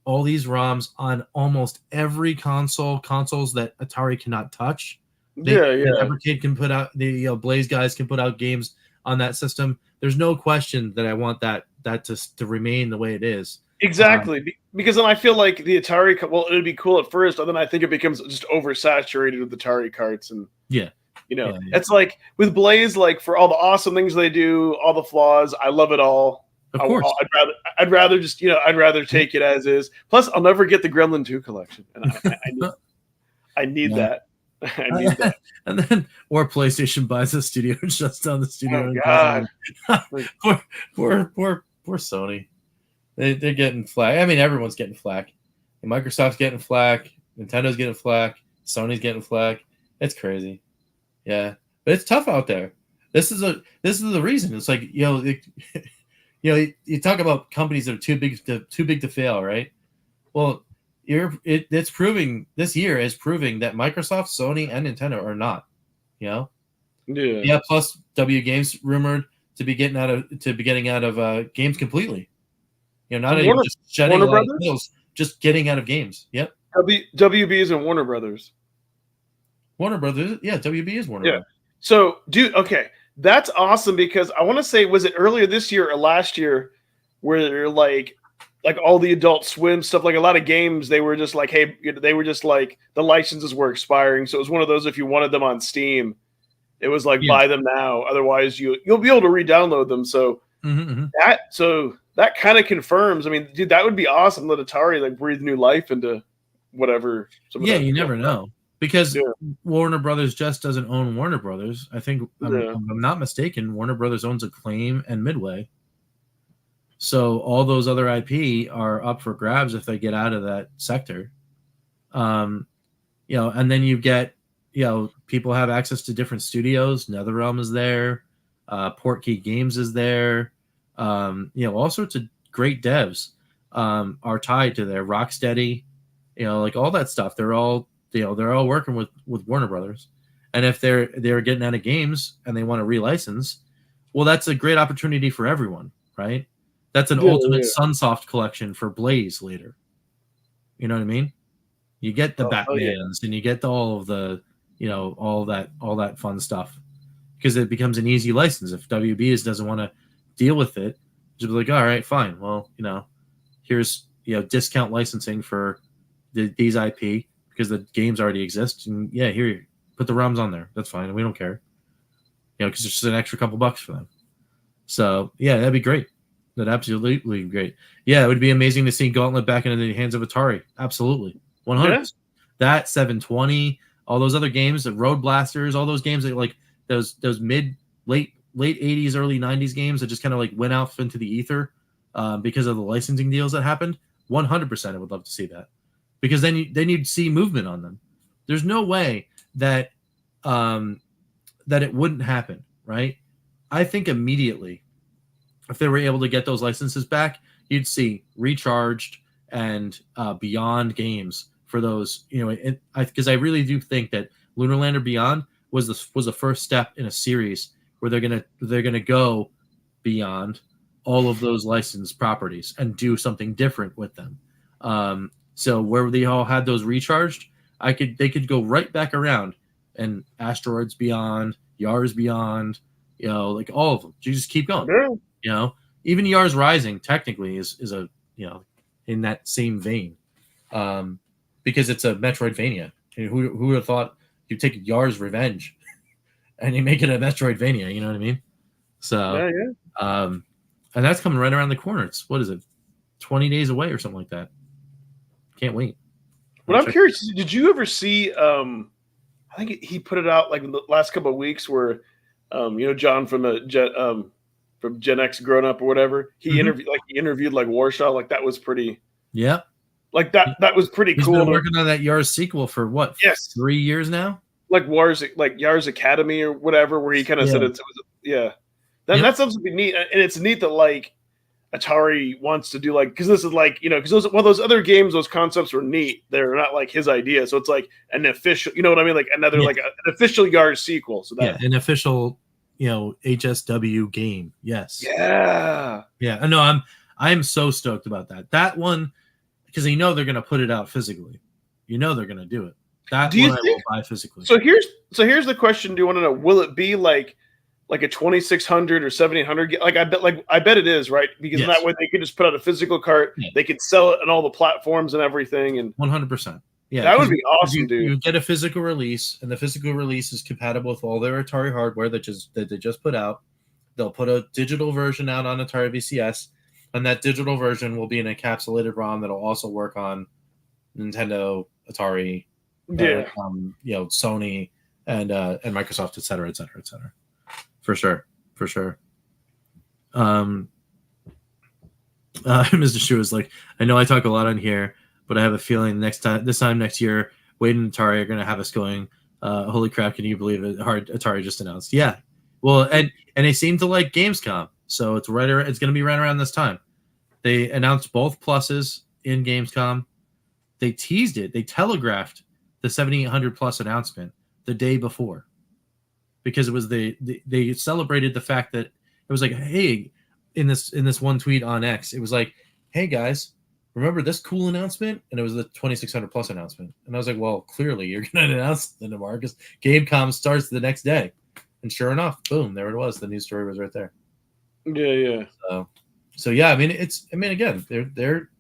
all these ROMs on almost every consoles that Atari cannot touch. Evercade can put out, the Blaze guys can put out games on that system. There's no question that I want that to remain the way it is. Exactly, because then I feel like the Atari, well, it'd be cool at first, and then I think it becomes just oversaturated with Atari carts, and it's like with Blaze, like for all the awesome things they do, all the flaws, I love it all. Of course, I'd rather just I'd rather take it as is. Plus, I'll never get the Gremlin 2 collection, and I need that. I need that. And then, or PlayStation buys a studio and shuts down the studio. Oh God, poor Sony. They're getting flack. I mean, everyone's getting flack. Microsoft's getting flack. Nintendo's getting flack. Sony's getting flack. It's crazy. Yeah, but it's tough out there. This is the reason. It's like you talk about companies that are too big to fail, right? Well, it's proving, this year is proving that Microsoft, Sony, and Nintendo are not. Plus W Games rumored to be getting out of games completely. Not even just shedding a lot of titles, just getting out of games. Yep. WB is in Warner Brothers. Warner Brothers, yeah, WB is Warner. Brothers. So, dude, okay, that's awesome, because I want to say, was it earlier this year or last year, where like all the Adult Swim stuff, like a lot of games, they were just like, hey, they were just like the licenses were expiring, so it was one of those, if you wanted them on Steam, it was like buy them now, otherwise you'll be able to re-download them. So that kind of confirms. I mean, dude, that would be awesome. Let Atari like breathe new life into whatever. You never know, because Warner Brothers just doesn't own Warner Brothers. I think, if I'm not mistaken, Warner Brothers owns Acclaim and Midway. So all those other IP are up for grabs if they get out of that sector. And then you get, people have access to different studios. NetherRealm is there. Portkey Games is there. All sorts of great devs are tied to there. Rocksteady, like all that stuff. They're all working with Warner Brothers. And if they're getting out of games and they want to relicense, well, that's a great opportunity for everyone, right? That's an ultimate Sunsoft collection for Blaze later. You know what I mean? You get the Batmans and you get all of the, all that fun stuff, because it becomes an easy license. If WB doesn't want to deal with it, just be like, all right, fine. Well, here's discount licensing for these IP, because the games already exist, and here, put the ROMs on there. That's fine. We don't care. because it's just an extra couple bucks for them. So yeah, that'd be great. That'd absolutely be great. Yeah, it would be amazing to see Gauntlet back into the hands of Atari. Absolutely, 100. Yeah. That 720, all those other games, the Road Blasters, all those games that like those late 80s, early 90s games that just kind of like went out into the ether because of the licensing deals that happened. 100%, I would love to see that, because then you'd see movement on them. There's no way that that it wouldn't happen, right? I think immediately, if they were able to get those licenses back, you'd see Recharged and Beyond games for those. Because I really do think that Lunar Lander Beyond was the first step in a series where they're gonna go beyond all of those licensed properties and do something different with them. So where they all had those Recharged, they could go right back around, and Asteroids Beyond, Yars Beyond, like all of them. You just keep going. Yeah. Even Yars Rising technically is a in that same vein, because it's a Metroidvania. Who would have thought you take Yars Revenge and you make it a Metroidvania? You know what I mean? So, and that's coming right around the corner. It's, what is it, 20 days away or something like that. Can't wait. But I'm curious, did you ever see? I think he put it out like in the last couple of weeks where, John from the from Gen X Grown Up or whatever, he interviewed like Warshaw. Like that was pretty. Yeah. Like that was pretty He's cool. Been working on that Yars sequel for what? Yes. 3 years now. Like Yars Academy or whatever, where he kind of said it was. Yeah. That's something to be neat, and it's neat that like Atari wants to do like, because this is like, because those other games, those concepts were neat. They're not like his idea, so it's like an official, you know what I mean, like another like an official Yars sequel. So that an official, HSW game. Yes. Yeah. Yeah. No, I'm so stoked about that. That one, because they're going to put it out physically. They're going to do it. That one I will buy physically. So here's the question: do you want to know? Will it be like a 2600 or 7800? Like I bet it is, right? Because in that way they could just put out a physical cart. Yeah. They could sell it on all the platforms and everything. And 100%. Yeah, that would be awesome, dude. You get a physical release, and the physical release is compatible with all their Atari hardware that they just put out. They'll put a digital version out on Atari VCS, and that digital version will be an encapsulated ROM that'll also work on Nintendo, Atari, Sony, and Microsoft, et cetera, et cetera, et cetera. For sure. Mr. Shu is like, I know I talk a lot on here, but I have a feeling this time next year, Wade and Atari are going to have us going, holy crap, can you believe it? Atari just announced. Yeah. Well, and they seem to like Gamescom, so it's going to be right around this time. They announced both pluses in Gamescom. They teased it. They telegraphed the 7800 plus announcement the day before, because it was they celebrated the fact that it was like, hey, in this one tweet on X, it was like, hey guys, remember this cool announcement? And it was the 2600 plus announcement. And I was like, well, clearly you're going to announce it tomorrow because Gamescom starts the next day. And sure enough, boom, there it was. The news story was right there. Yeah. So yeah, I mean, again, they're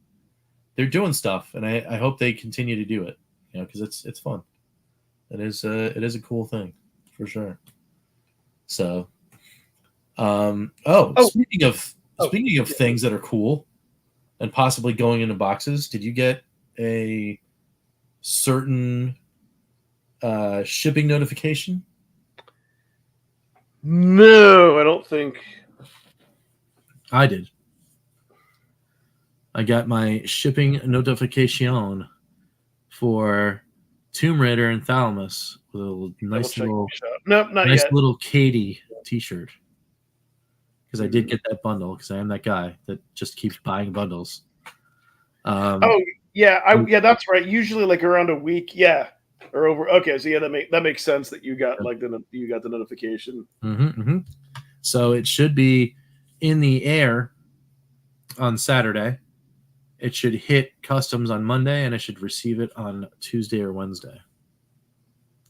doing stuff, and I hope they continue to do it, because it's fun. It is a cool thing for sure. So, speaking of things that are cool and possibly going into boxes, did you get a certain shipping notification? No, I don't think I did. I got my shipping notification for Tomb Raider and Thalamus with a nice little Katie t-shirt. Because I did get that bundle, because I am that guy that just keeps buying bundles. That's right. Usually like around a week, or over. Okay, so that makes sense that you got the notification. Mm-hmm. So it should be in the air on Saturday. It should hit customs on Monday, and I should receive it on Tuesday or Wednesday.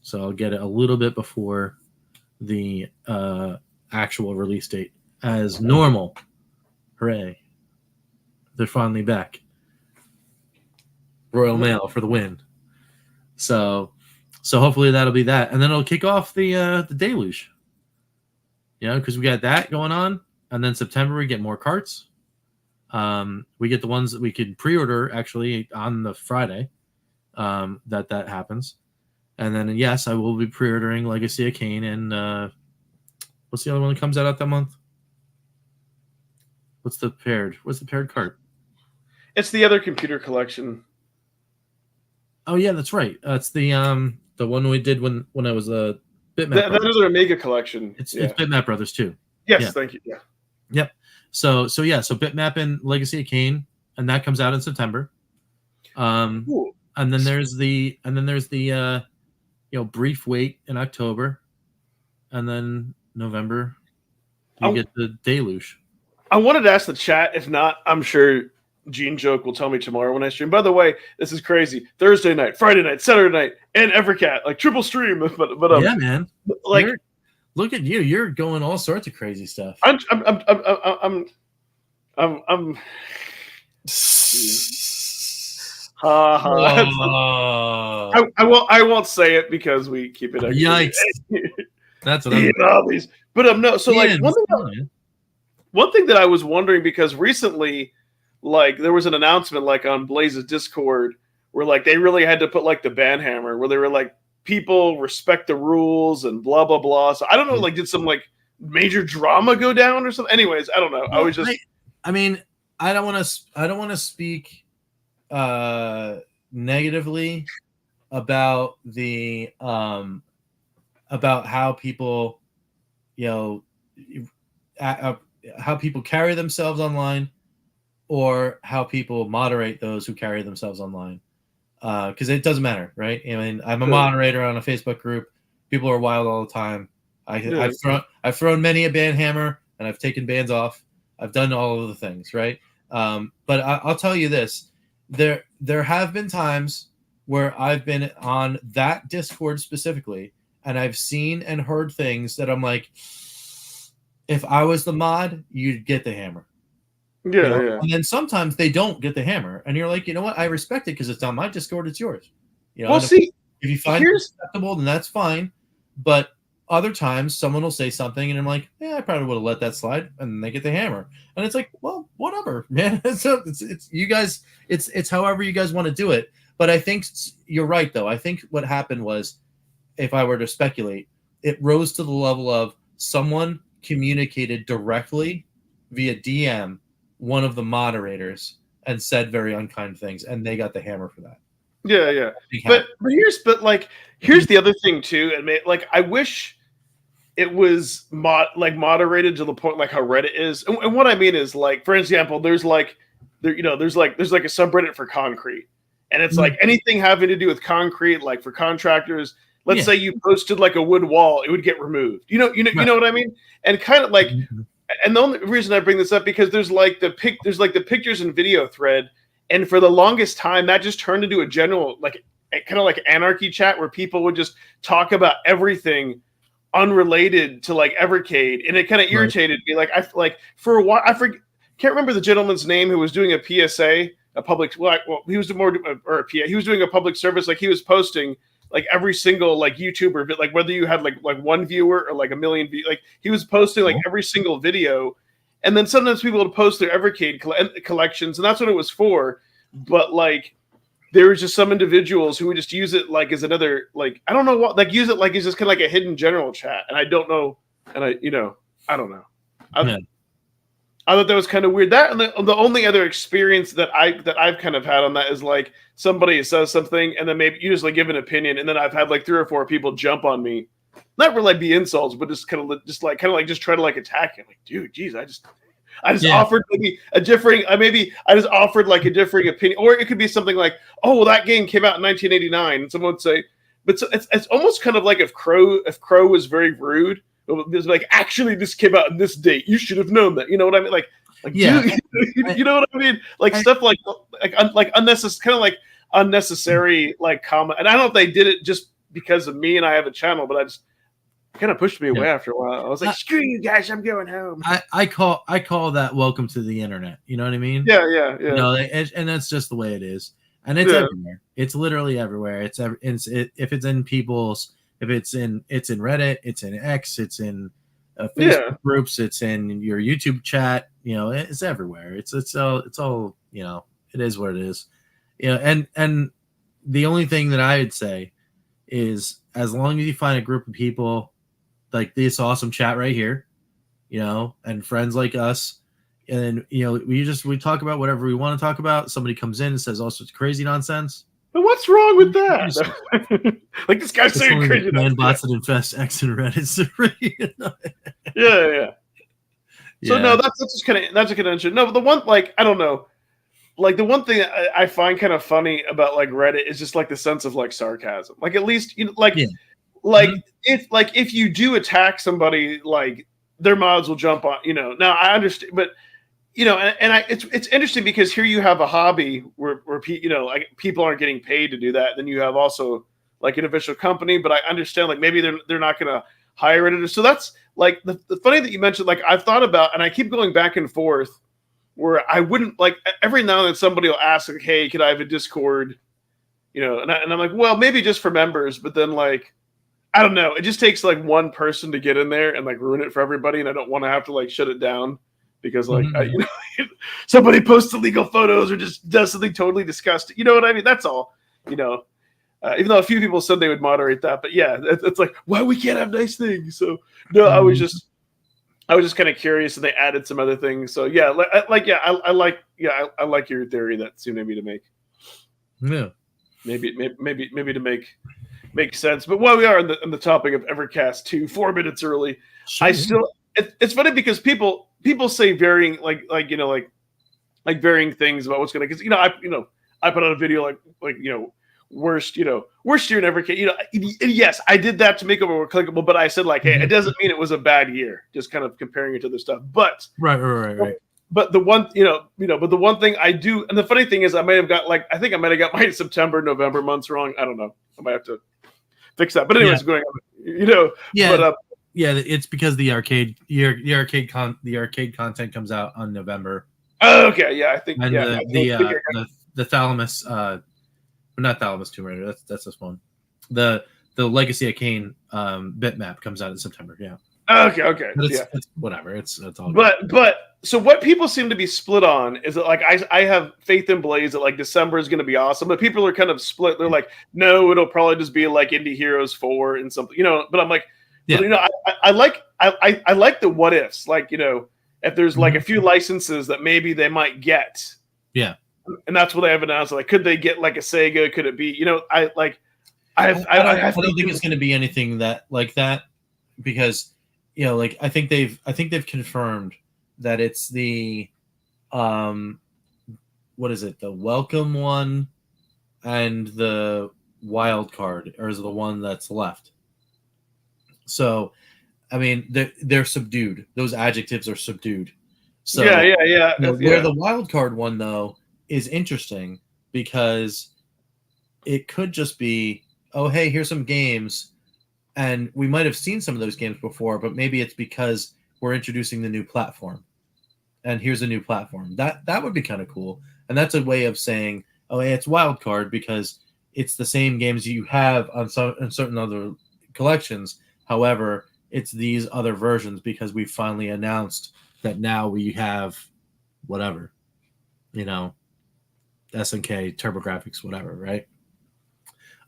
So I'll get it a little bit before the actual release date as normal. Hooray. They're finally back. Royal Mail for the win. So hopefully that'll be that. And then it'll kick off the deluge. You know, because we got that going on, and then September we get more carts. We get the ones that we could pre-order actually on the Friday. That happens, and then yes, I will be pre-ordering Legacy of Kain and what's the other one that comes out that month? What's the paired cart? It's the other computer collection. Oh yeah, that's right. It's the one we did when I was a Bitmap. That is their Omega collection. It's Bitmap Brothers too. Yes, yeah. Thank you. Yeah. Yep. So Bitmap and Legacy of Kain, and that comes out in September. Cool. And then there's the brief wait in October, and then November you get the Deluge. I wanted to ask the chat. If not, I'm sure Gene Joke will tell me tomorrow when I stream. By the way, this is crazy. Thursday night, Friday night, Saturday night, and Evercat, like triple stream. But yeah, man. Like, look at you. You're going all sorts of crazy stuff. I'm I won't say it because we keep it. Yikes! That's what I'm. But no. So like one thing that I was wondering, because recently, like there was an announcement like on Blaze's Discord where like they really had to put like the ban hammer where they were like people respect the rules and blah blah blah. So I don't know, like did some like major drama go down or something? Anyways, I don't know. I was just. I mean, I don't want to speak negatively about the about how people how people carry themselves online or how people moderate those who carry themselves online, because it doesn't matter, right? I mean, I'm a moderator on a Facebook group. People are wild all the time. I've thrown many a ban hammer and I've taken bans off. I've done all of the things, right? But I'll tell you this: there have been times where I've been on that Discord specifically, and I've seen and heard things that I'm like, if I was the mod, you'd get the hammer. Yeah, yeah. And then sometimes they don't get the hammer, and you're like, you know what? I respect it because it's on my Discord. It's yours. Well, see, if you find it acceptable, then that's fine. But other times, someone will say something, and I'm like, yeah, I probably would have let that slide, and then they get the hammer, and it's like, well, whatever, man. It's you guys. It's however you guys want to do it. But I think you're right, though. I think what happened was, if I were to speculate, it rose to the level of someone communicated directly via DM one of the moderators and said very unkind things, and they got the hammer for that. Yeah, yeah. But here's the other thing too, and like I wish it was moderated to the point like how Reddit is. And what I mean is, like, for example, there's like a subreddit for concrete, and it's like anything having to do with concrete, like for contractors. Let's say you posted like a wood wall, it would get removed. You know what I mean? And kind of like, and the only reason I bring this up because there's like the pictures and video thread, and for the longest time that just turned into a general like kind of like anarchy chat where people would just talk about everything unrelated to like Evercade, and it kind of irritated me. Like for a while can't remember the gentleman's name who was doing a PSA, he was doing a public service, like he was posting like every single like YouTuber, but like whether you had like one viewer or like a million views, like he was posting like every single video, and then sometimes people would post their Evercade collections, and that's what it was for. But like there was just some individuals who would just use it like as another like I don't know what like use it like it's just kind of like a hidden general chat, and I don't know, and I don't know. I thought that was kind of weird. That and the only other experience that I've kind of had on that is like somebody says something and then maybe you just like give an opinion, and then I've had like 3 or 4 people jump on me, not really like be insults, but just kind of just try to like attack him. Like, dude, geez, I just offered maybe a differing I just offered like a differing opinion, or it could be something like, oh, well, that game came out in 1989, and someone would say, but it's almost kind of like if Crow was very rude. There's like, actually, this came out on this date. You should have known that. You know what I mean? Like yeah. Dude, you know what I mean? Like stuff like unnecessary, kind of like unnecessary, like comment. And I don't know if they did it just because of me and I have a channel, but I just kind of pushed me away after a while. I was like, screw you guys, I'm going home. I call that welcome to the internet. You know what I mean? Yeah. You know, and that's just the way it is. And it's everywhere. It's literally everywhere. If it's in people's. If it's in Reddit, it's in X, it's in Facebook Yeah. groups. It's in your YouTube chat. It's everywhere. It's all. It is what it is. And the only thing that I would say is, as long as you find a group of people like this awesome chat right here, and friends like us, and we talk about whatever we want to talk about. Somebody comes in and says all sorts of crazy nonsense. But what's wrong with that? Like this guy's It's saying only crazy. man bots that infest X and Reddit. Yeah. So no, that's just kind of interesting. No, but the one, like, I don't know, like the one thing I find kind of funny about like Reddit is just like the sense of like sarcasm. Like at least if you do attack somebody, like their mods will jump on. Now I understand, but it's interesting because here you have a hobby where like people aren't getting paid to do that. Then you have also like an official company, but I understand like maybe they're not going to hire it. So that's like the funny that you mentioned. Like I've thought about, and I keep going back and forth where I wouldn't, like, every now and then somebody will ask like, hey, could I have a Discord? And I'm like, well, maybe just for members, but then like, I don't know. It just takes like one person to get in there and like ruin it for everybody. And I don't want to have to like shut it down because like, somebody posts illegal photos or just does something totally disgusting. You know what I mean? That's all, even though a few people said they would moderate that, but yeah, it's like, why we can't have nice things. So no, I was just kind of curious, and they added some other things. So yeah, I like your theory that seemed to me to make. Yeah. Maybe to make sense. But while we are on the topic of Evercast 2, 4 minutes early, sure. It's funny because people say varying varying things about what's going to, because I put out a video like worst year in Evercade. Yes, I did that to make it more clickable, but I said like, hey, it doesn't mean it was a bad year. Just kind of comparing it to other stuff. But right. But the one, but the one thing I do, and the funny thing is, I might have got my September, November months wrong. I don't know. I might have to fix that. But anyways, going on, Yeah. But, it's because the arcade content comes out on November. Oh, okay. Yeah, I think. And the Thalamus, not Thalamus Tomb Raider. That's this one. The Legacy of Kain bitmap comes out in September. Yeah. Okay. But it's whatever. It's all. But so what people seem to be split on is that like I have faith in Blaze that like December is going to be awesome, but people are kind of split. They're like, no, it'll probably just be like Indie Heroes 4 and something, But I'm like, I like the what ifs, like if there's like a few licenses that maybe they might get, and that's what they have announced. Like, could they get like a Sega? Could it be? I don't think it's going to be anything that because. I think they've confirmed that it's the what is it? The welcome one and the wild card is the one that's left. So, I mean, they're subdued. Those adjectives are subdued. So yeah. Where the wild card one though is interesting because it could just be, oh hey, here's some games. And we might have seen some of those games before, but maybe it's because we're introducing the new platform. And here's a new platform. That would be kind of cool. And that's a way of saying, oh, hey, it's wildcard because it's the same games you have on certain other collections. However, it's these other versions because we finally announced that now we have whatever, SNK, TurboGrafx, whatever, right?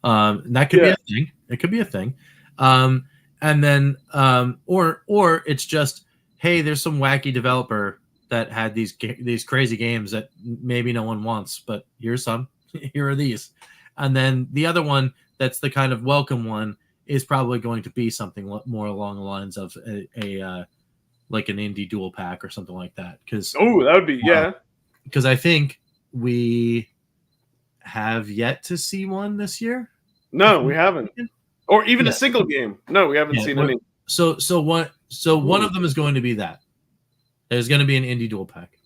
That could be a thing. It could be a thing. And then, or it's just, hey, there's some wacky developer that had these crazy games that maybe no one wants, but here's some. Here are these. And then the other one that's the kind of welcome one is probably going to be something more along the lines of a like an indie dual pack or something like that. Because that would be Because I think we have yet to see one this year. No, we haven't. Or even a single game. No, we haven't seen any. So one of them is going to be that. There's going to be an indie dual pack.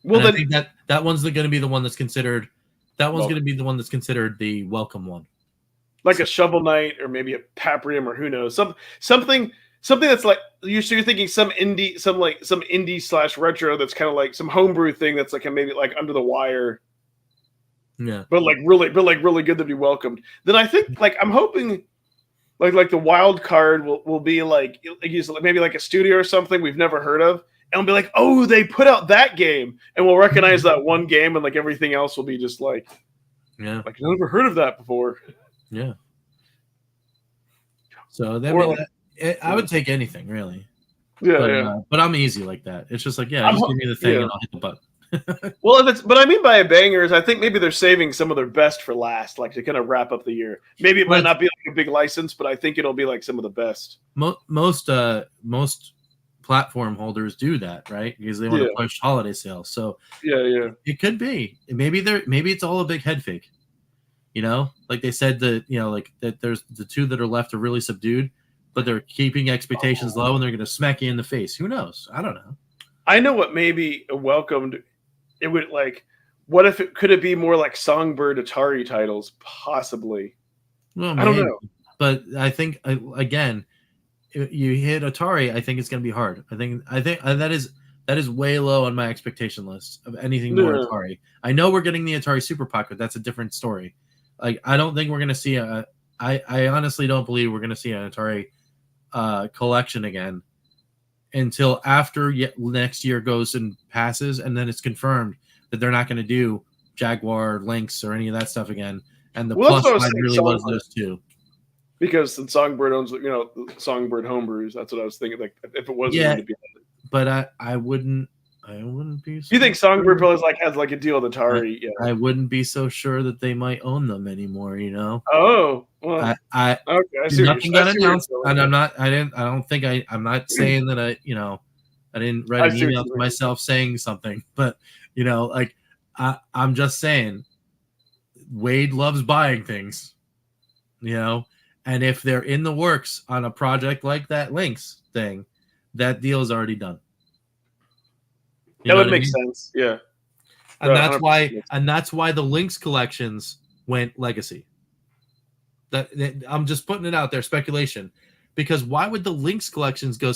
Well, then, I think that one's going to be the one that's considered. That one's going to be the one that's considered the welcome one. Like a Shovel Knight or maybe a Paprium or who knows, something that's like you're thinking some indie / retro that's kind of like some homebrew thing that's like maybe like under the wire. Yeah, but really good to be welcomed. Then I think like I'm hoping. like the wild card will be like maybe like a studio or something we've never heard of, and we'll be like, oh, they put out that game, and we'll recognize that one game, and like everything else will be just like Yeah. I've never heard of that before. Yeah. So I would take anything really. Yeah, but I'm easy like that. It's just like, just give me the thing and I'll hit the button. Well, but I mean by a banger is I think maybe they're saving some of their best for last, like to kind of wrap up the year. Maybe it might not be like a big license, but I think it'll be like some of the best. Most platform holders do that, right? Because they want to push holiday sales. So it could be. Maybe it's all a big head fake. Like they said that, like that there's the two that are left are really subdued, but they're keeping expectations low and they're going to smack you in the face. Who knows? I don't know. I know what maybe welcomed it would like. What if it could it be more like Songbird Atari titles? Possibly. Well, I don't know. But I think again, you hit Atari, I think it's going to be hard. I think that is way low on my expectation list of anything more Atari. I know we're getting the Atari Super Pocket. That's a different story. Like I don't think we're going to see I honestly don't believe we're going to see an Atari collection again until after next year goes and passes, and then it's confirmed that they're not going to do Jaguar, Lynx, or any of that stuff again. And the plus line really was those two. Because Songbird owns, Songbird homebrews. That's what I was thinking. Like if it was going to be, but I wouldn't be. You think Songbird probably has a deal with Atari? I wouldn't be so sure that they might own them anymore. Oh, well, okay. Nothing got announced, and I'm not saying that I didn't write an email to myself saying something, but I'm just saying Wade loves buying things, and if they're in the works on a project like that Lynx thing, that deal is already done. That would make sense, yeah. And that's why the Lynx collections went legacy. That I'm just putting it out there, speculation, because why would the Lynx collections go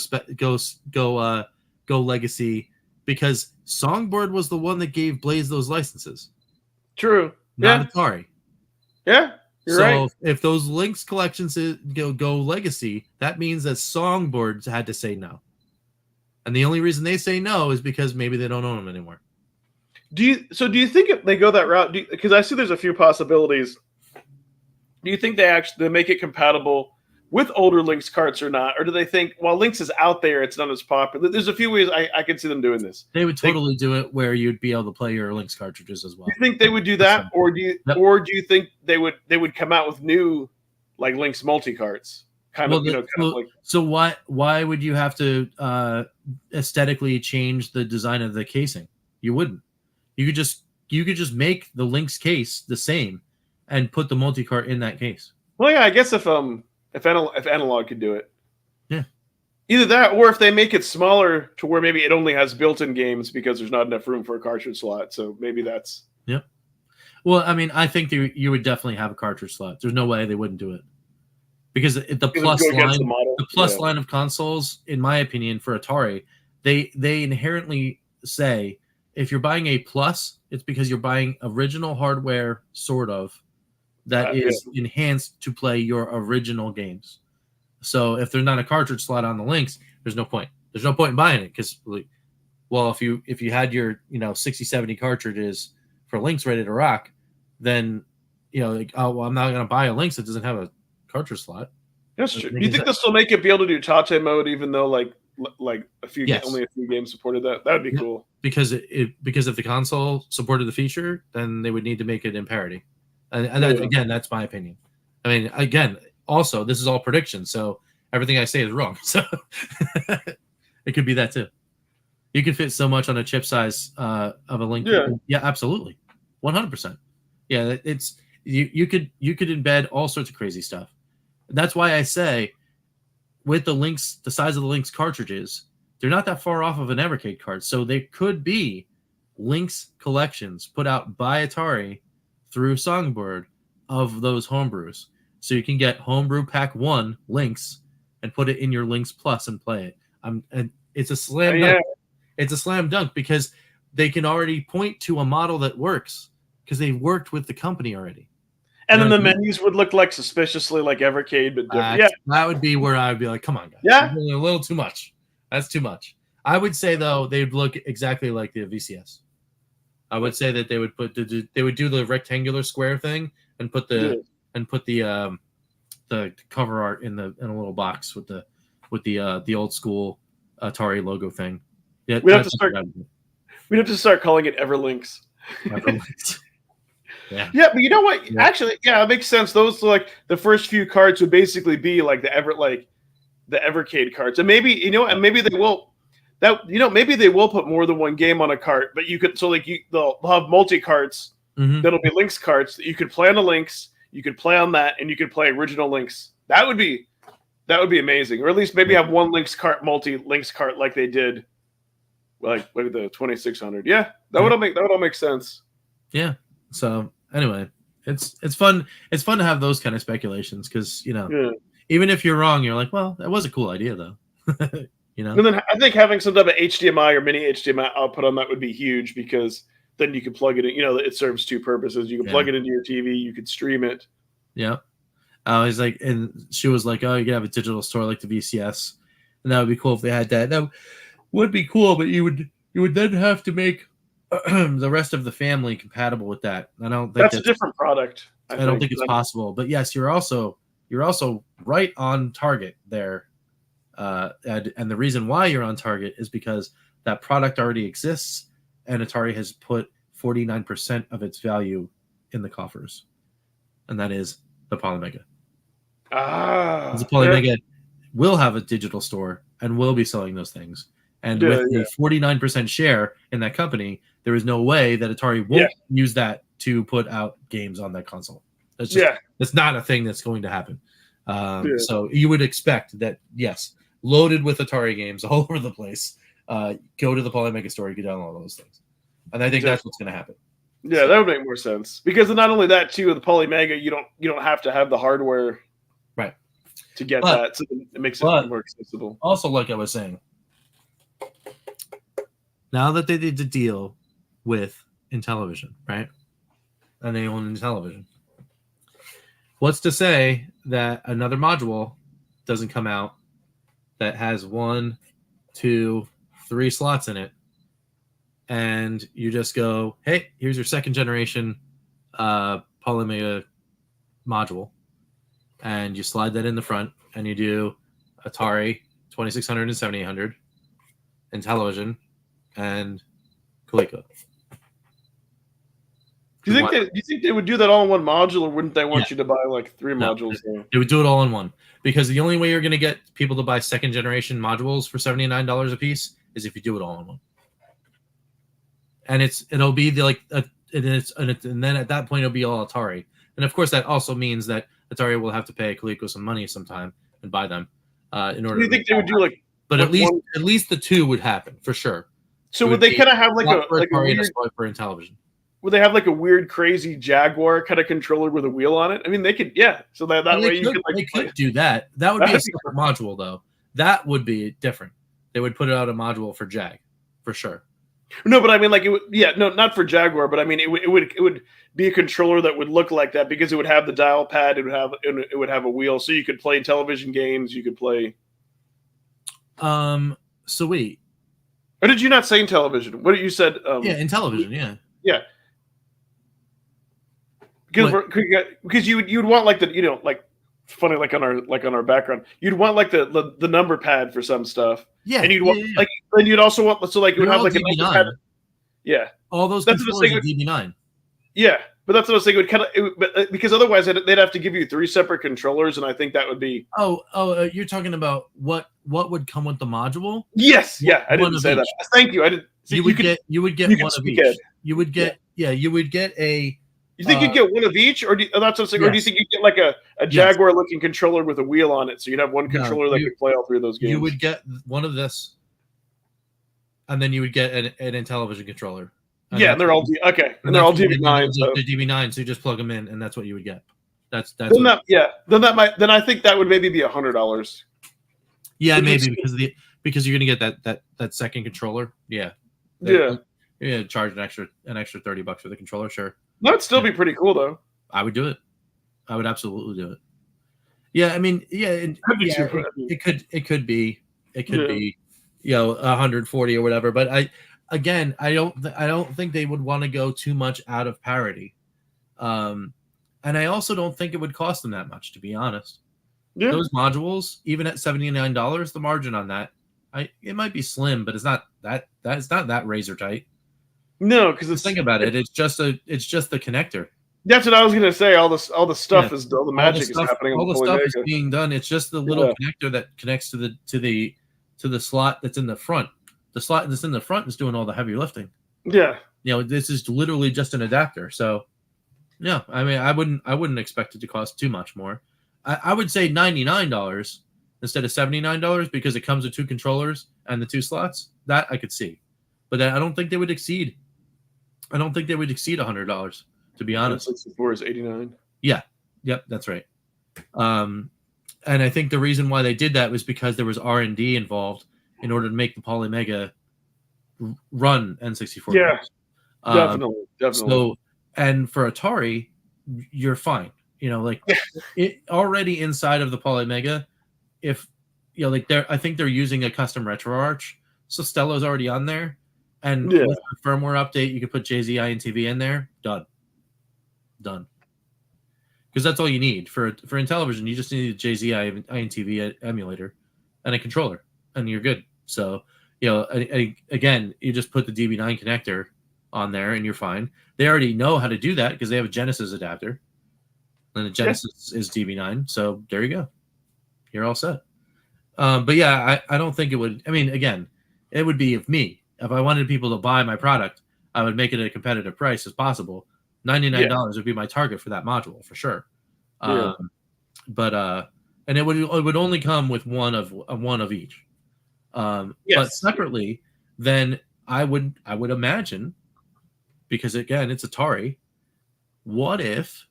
legacy? Because Songbird was the one that gave Blaze those licenses. True, not Atari. Yeah, you're right. So if those Lynx collections go legacy, that means that Songbird had to say no. And the only reason they say no is because maybe they don't own them anymore. Do you think if they go that route? Because I see there's a few possibilities. Do you think they make it compatible with older Lynx carts or not? Or do they think, while Lynx is out there, it's not as popular? There's a few ways I could see them doing this. They would totally do it where you'd be able to play your Lynx cartridges as well. Do you think they would do that? Or do you think they would come out with new like Lynx multi-carts? So why would you have to aesthetically change the design of the casing? You wouldn't. You could just make the Lynx case the same and put the multi-cart in that case. Well, yeah, I guess if Analog could do it, yeah, either that or if they make it smaller to where maybe it only has built-in games because there's not enough room for a cartridge slot. So maybe that's Well, I mean, I think you would definitely have a cartridge slot. There's no way they wouldn't do it. Because the plus line of consoles, in my opinion, for Atari, they inherently say if you're buying a plus, it's because you're buying original hardware, sort of, that is enhanced to play your original games. So if there's not a cartridge slot on the Lynx, there's no point. There's no point in buying it because, well, if you had your 60, 70 cartridges for Lynx ready to rock, then I'm not going to buy a Lynx that doesn't have a cartridge slot. That's true. Do you think they'll still make it be able to do Tate mode, even though only a few games supported that? That would be cool. Because if the console supported the feature, then they would need to make it in parity. And again, that's my opinion. I mean, again, also this is all prediction, so everything I say is wrong. So it could be that too. You can fit so much on a chip size of a Link. Yeah, absolutely, 100%. Yeah, it's you could embed all sorts of crazy stuff. That's why I say with the Lynx, the size of the Lynx cartridges, they're not that far off of an Evercade card. So they could be Lynx collections put out by Atari through Songbird of those homebrews. So you can get homebrew pack 1 Lynx and put it in your Lynx Plus and play it. And it's a slam dunk. It's a slam dunk because they can already point to a model that works because they worked with the company already. And then the menus would look like suspiciously like Evercade, but different. That would be where I would be like, come on, guys. Yeah. A little too much. That's too much. I would say, though, they'd look exactly like the VCS. I would say that they would do the rectangular square thing and put the cover art in a little box with the old school Atari logo thing. Yeah, we'd have to start calling it Everlinks. Yeah. Yeah, but you know what? Yeah. Actually, yeah, it makes sense. Those like the first few cards would basically be like the Evercade cards, and maybe maybe they will maybe they will put more than one game on a cart. But you could they'll have multi carts. That'll be Links carts that you could play on the Links. You could play on that, and you could play original Links. That would be amazing, or at least maybe have one Links cart, multi Links cart like they did, like with the 2600. Yeah, that would all make sense. Yeah. So anyway, it's fun. It's fun to have those kind of speculations because even if you're wrong, you're like, well, that was a cool idea though. And then I think having some type of HDMI or mini HDMI output on that would be huge because then you could plug it in. It serves two purposes. You can plug it into your TV. You could stream it. Yeah. He's like, and she was like, oh, you could have a digital store like the VCS, and that would be cool if they had that. That would be cool, but you would then have to make the rest of the family compatible with that. I don't think that's a different product. I don't think it's possible. But yes, you're also right on target there. And the reason why you're on target is because that product already exists, and Atari has put 49% of its value in the coffers, and that is the Polymega. The Polymega will have a digital store and will be selling those things. And with the 49% share in that company, there is no way that Atari won't use that to put out games on that console. That's not a thing that's going to happen. So you would expect that, yes, loaded with Atari games all over the place. Go to the Polymega store, you can download all those things. And I think that's what's going to happen. Yeah, that would make more sense. Because not only that, too, with the Polymega, you don't have to have the hardware to get that. So it makes it more accessible. Also, like I was saying, now that they did the deal with Intellivision, right? And they own Intellivision. What's to say that another module doesn't come out that has 1, 2, 3 slots in it, and you just go, hey, here's your second generation Polymega module, and you slide that in the front, and you do Atari 2600 and 7800, Intellivision, and Coleco. Do you think they would do that all in one module, or wouldn't they want you to buy like 3 modules? They would do it all in one, because the only way you're going to get people to buy second generation modules for $79 a piece is if you do it all in one. And it'll be and then at that point it'll be all Atari. And of course that also means that Atari will have to pay Coleco some money sometime and buy them in order. Do you think they would do like? But at least the 2 would happen for sure. So would they kind of have like a weird for Intellivision? Would they have like a weird, crazy Jaguar kind of controller with a wheel on it? I mean, they could, So that way you could they could do that. That would be a separate module, though. That would be different. They would put out a module for Jag, for sure. No, but I mean, like, not for Jaguar, but I mean, it would be a controller that would look like that because it would have the dial pad, it would have a wheel, so you could play television games, you could play. So wait. Or did you not say in television? What did you said? In television, yeah. Yeah. Because you would want like the like funny like on our background you'd want like the number pad for some stuff and you'd want like then you'd also want it would have like a number pad. All those controllers are DB9 but that's what I was saying. It would because otherwise they'd have to give you 3 separate controllers, and I think that would be you're talking about what would come with the module. I didn't say that. Thank you. I didn't. You would get one of each. You would get a. You think you'd get one of each, or that's what I'm saying? Yes. Or do you think you'd get like a Jaguar-looking controller with a wheel on it, so you'd have one controller that could play all 3 of those games? You would get one of this, and then you would get an Intellivision controller. And they're all and they're all DB9. The DB9, so you just plug them in, and that's what you would get. Then I think that would maybe be $100. Yeah, maybe because you're gonna get that second controller. Yeah. Charge an extra $30 for the controller, sure. That would still be pretty cool, though. I would do it. I would absolutely do it. Yeah, I mean, yeah, That'd be yeah, too- it could be, Yeah. 140 or whatever. But I don't think they would want to go too much out of parity. And I also don't think it would cost them that much, to be honest. Yeah. Those modules, even at $79, the margin on that, it might be slim, but it's not that razor tight. No, because Just think about it. It's just the connector. That's what I was gonna say. All the stuff Yeah. is all the magic is happening. All on the the stuff is Mega. being done. It's just the little connector that connects to the slot that's in the front. The slot that's in the front is doing all the heavy lifting. Yeah. This is literally just an adapter. So, yeah, I mean, I wouldn't expect it to cost too much more. I would say $99 instead of $79 because it comes with 2 controllers and the 2 slots. That I could see, but I don't think they would exceed. I don't think they would exceed $100. To be honest, 64 is 89. Yeah, yep, that's right. And I think the reason why they did that was because there was R&D involved in order to make the Poly Mega run N64. Yeah, definitely. So, and for Atari, you're fine. It already inside of the Poly Mega. If I think they're using a custom RetroArch, so Stello's already on there, and with a firmware update, you could put JZI and TV in there. Done. Because that's all you need for Intellivision. You just need a JZI INTV emulator and a controller, and you're good. So, again, you just put the DB9 connector on there, and you're fine. They already know how to do that because they have a Genesis adapter, and the Genesis is DB9. So there you go. You're all set. But yeah, I don't think it would. I mean, again, it would be if I wanted people to buy my product, I would make it at a competitive price as possible. $99 would be my target for that module for sure. But and it would only come with one of each. But separately, then I would imagine, because again it's Atari, what if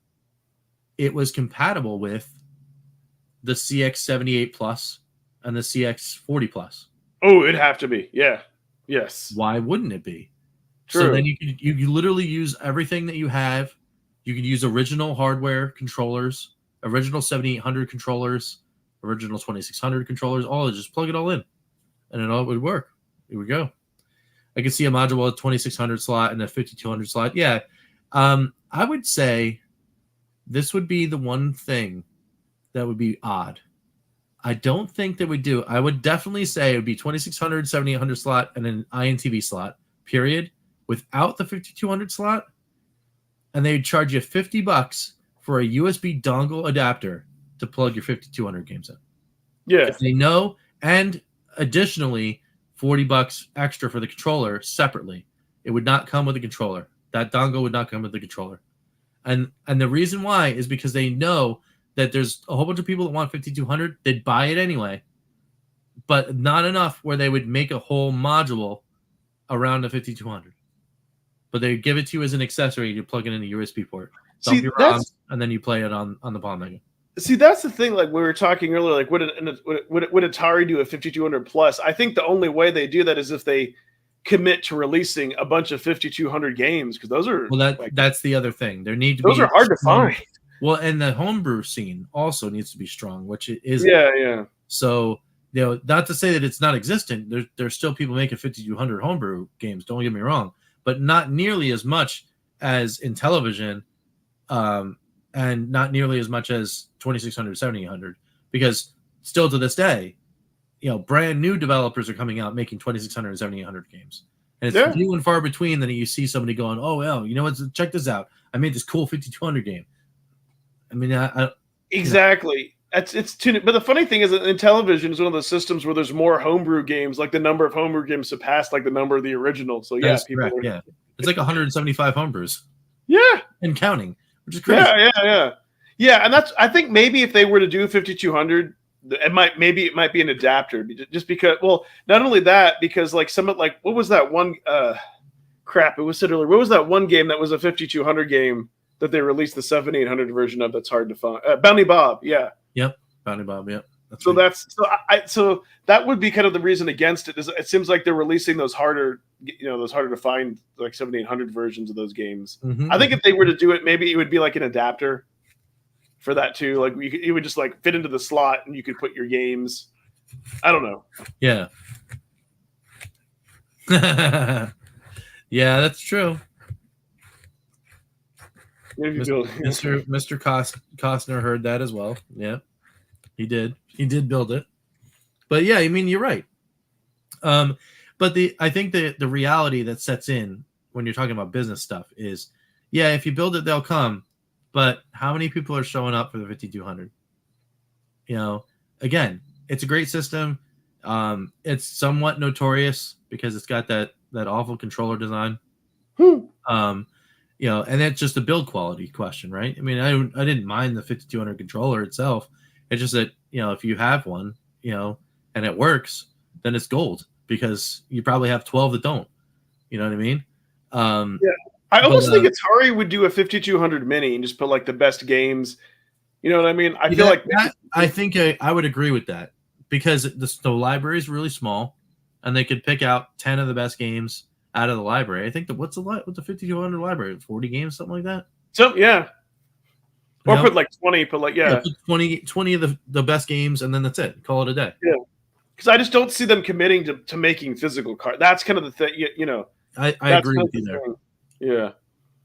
it was compatible with the CX78 Plus and the CX40 Plus? Oh, it'd have to be. Yeah. Yes. Why wouldn't it be? True. So then you literally use everything that you have. You could use original hardware controllers, original 7800 controllers, original 2600 controllers, just plug it all in, and it all would work. Here we go. I could see a module with a 2600 slot and a 5200 slot. Yeah. I would say this would be the one thing that would be odd. I don't think they would do. I would definitely say it would be 2600, 7800 slot, and an INTV slot, period, without the 5200 slot, and they would charge you $50 for a USB dongle adapter to plug your 5200 games in. Yeah. If they know, and additionally, $40 extra for the controller separately. It would not come with a controller. That dongle would not come with the controller. And the reason why is because they know that there's a whole bunch of people that want 5200. They'd buy it anyway, but not enough where they would make a whole module around a 5200. But they give it to you as an accessory. You plug it in a USB port. Dump your ROMs, and then you play it on the Palm Mega. See, that's the thing. Like we were talking earlier, like would Atari do a 5200 plus? I think the only way they do that is if they commit to releasing a bunch of 5200 games, because those are that's the other thing. There need to those be are hard to find. Well, and the homebrew scene also needs to be strong, which it is. Yeah. So, not to say that it's not existent. There's still people making 5200 homebrew games. Don't get me wrong, but not nearly as much as Intellivision, and not nearly as much as 2600, 7800. Because still to this day, brand new developers are coming out making 2600 and 7800 games, and it's few and far between that you see somebody going, "Oh well, you know what? Check this out. I made this cool 5200 game." I mean, exactly. It's too. But the funny thing is that Intellivision is one of those systems where there's more homebrew games. Like the number of homebrew games surpassed like the number of the original. So it's like 175 homebrews. Yeah, and counting, which is crazy. Yeah. And I think maybe if they were to do 5200, it might be an adapter, just because. Well, not only that, because like what was that one? Crap! It was said earlier. What was that one game that was a 5200 game that they released the 7800 version of? That's hard to find. Bounty Bob. Yeah. Yep. Bounty Bob. Yep. So that would be kind of the reason against it. Is it seems like they're releasing those harder to find like 7800 versions of those games. Mm-hmm. I think if they were to do it, maybe it would be like an adapter. for that too. Like it would just like fit into the slot, and you could put your games. I don't know. Yeah. Yeah, that's true. Maybe build. Mr. Costner heard that as well. Yeah, he did. He did build it. But yeah, I mean, you're right. But I think the reality that sets in when you're talking about business stuff is, yeah, if you build it, they'll come. But how many people are showing up for the 5200? You know, again, it's a great system. It's somewhat notorious because it's got that awful controller design. You know, and that's just a build quality question, right? I mean, I didn't mind the 5200 controller itself. It's just that, you know, if you have one, you know, and it works, then it's gold because you probably have 12 that don't. You know what I mean? Yeah. I almost think Atari would do a 5200 mini and just put like the best games. You know what I mean? I feel like I think I would agree with that because the library is really small, and they could pick out 10 of the best games out of the library. I think what's the 5200 library? 40 games, something like that. So yeah, or You know? put like 20. Put like Put 20 of the best games, and then that's it. Call it a day. Yeah, because I just don't see them committing to making physical cards. That's kind of the thing. You know, I agree with you there. Yeah,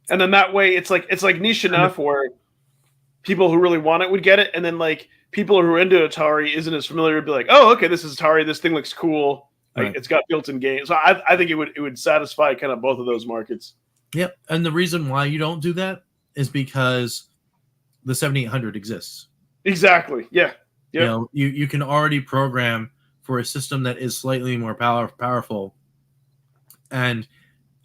and then that way it's like niche enough where people who really want it would get it, and then like people who are into Atari isn't as familiar would be like, oh, okay, this is Atari. This thing looks cool. Like, right. It's got built-in games. So I think it would satisfy kind of both of those markets. Yep, and the reason why you don't do that is because the 7800 exists. Exactly. Yeah. Yep. You know, you can already program for a system that is slightly more powerful, and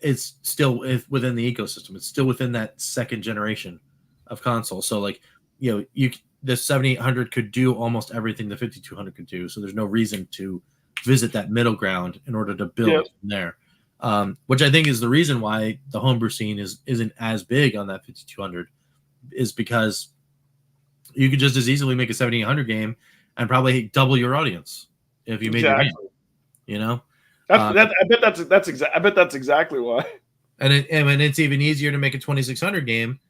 it's still within the ecosystem. It's still within that second generation of console. So, like, you know, the 7800 could do almost everything the 5200 could do. So there's no reason to visit that middle ground in order to build from there. Which I think is the reason why the homebrew scene isn't as big on that 5200, is because you could just as easily make a 7800 game and probably double your audience if you made your game. You know, I bet that's exactly why. And it's even easier to make a 2600 game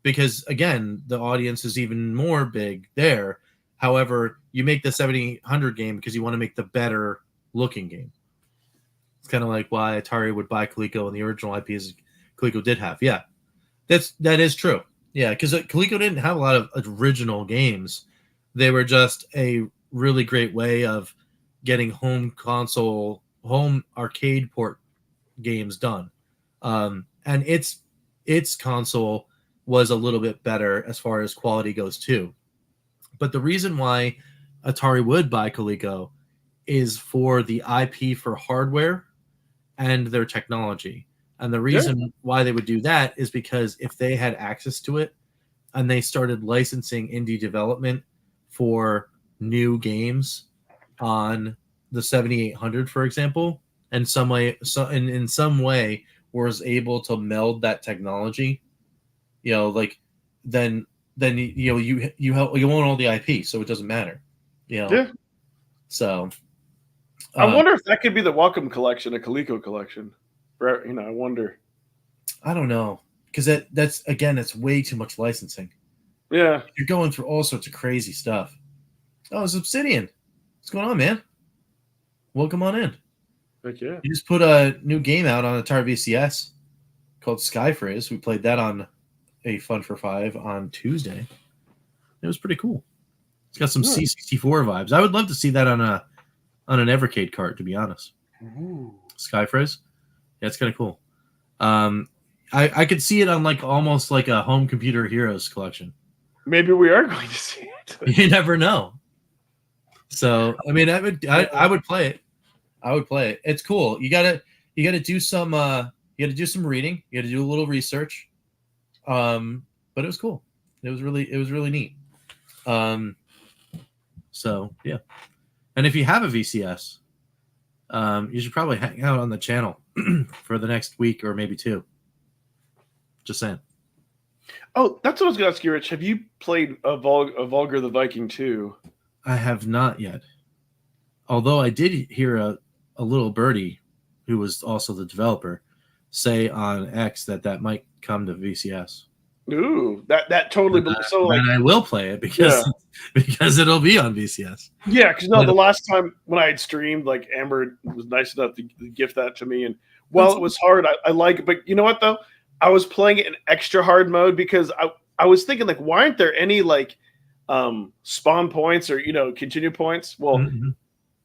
because, again, the audience is even more big there. However, you make the 7800 game because you want to make the better looking game. It's kind of like why Atari would buy Coleco and the original IPs Coleco did have. Yeah, that is true. Yeah, because Coleco didn't have a lot of original games. They were just a really great way of getting home arcade port games done. And its console was a little bit better as far as quality goes too. But the reason why Atari would buy Coleco is for the IP for hardware and their technology. And the reason why they would do that is because if they had access to it and they started licensing indie development for new games on the 7800, for example, in some way was able to meld that technology, you know, like then you know you own all the IP, so it doesn't matter, you know. Yeah. So I wonder if that could be the Welcome Collection, a Coleco collection. You know, I wonder. I don't know, because that's again, it's way too much licensing. Yeah, you're going through all sorts of crazy stuff. Oh, it's Obsidian. What's going on, man? Welcome on in. Heck yeah. You just put a new game out on Atari VCS called Skyfraze. We played that on a Fun for Five on Tuesday. It was pretty cool. It's got some C64 vibes. I would love to see that on an Evercade cart, to be honest. Ooh. Skyfraze. Yeah, it's kind of cool. I could see it on like almost like a Home Computer Heroes collection. Maybe we are going to see it. You never know. So I mean, I would play it. I would play it. It's cool. You gotta do some reading. You gotta do a little research. But it was cool. It was really neat. So yeah. And if you have a VCS, you should probably hang out on the channel for the next week or maybe two. Just saying. Oh, that's what I was going to ask you, Rich. Have you played a Vulgar the Viking 2? I have not yet. Although I did hear a little birdie, who was also the developer, say on X that might come to VCS. Ooh, that totally. So like, and I will play it because because it'll be on VCS. yeah, because the last time when I had streamed, like Amber was nice enough to gift that to me, and while it was hard, I like it. But you know what though, I was playing it in extra hard mode because I was thinking like, why aren't there any like spawn points or continue points? Well,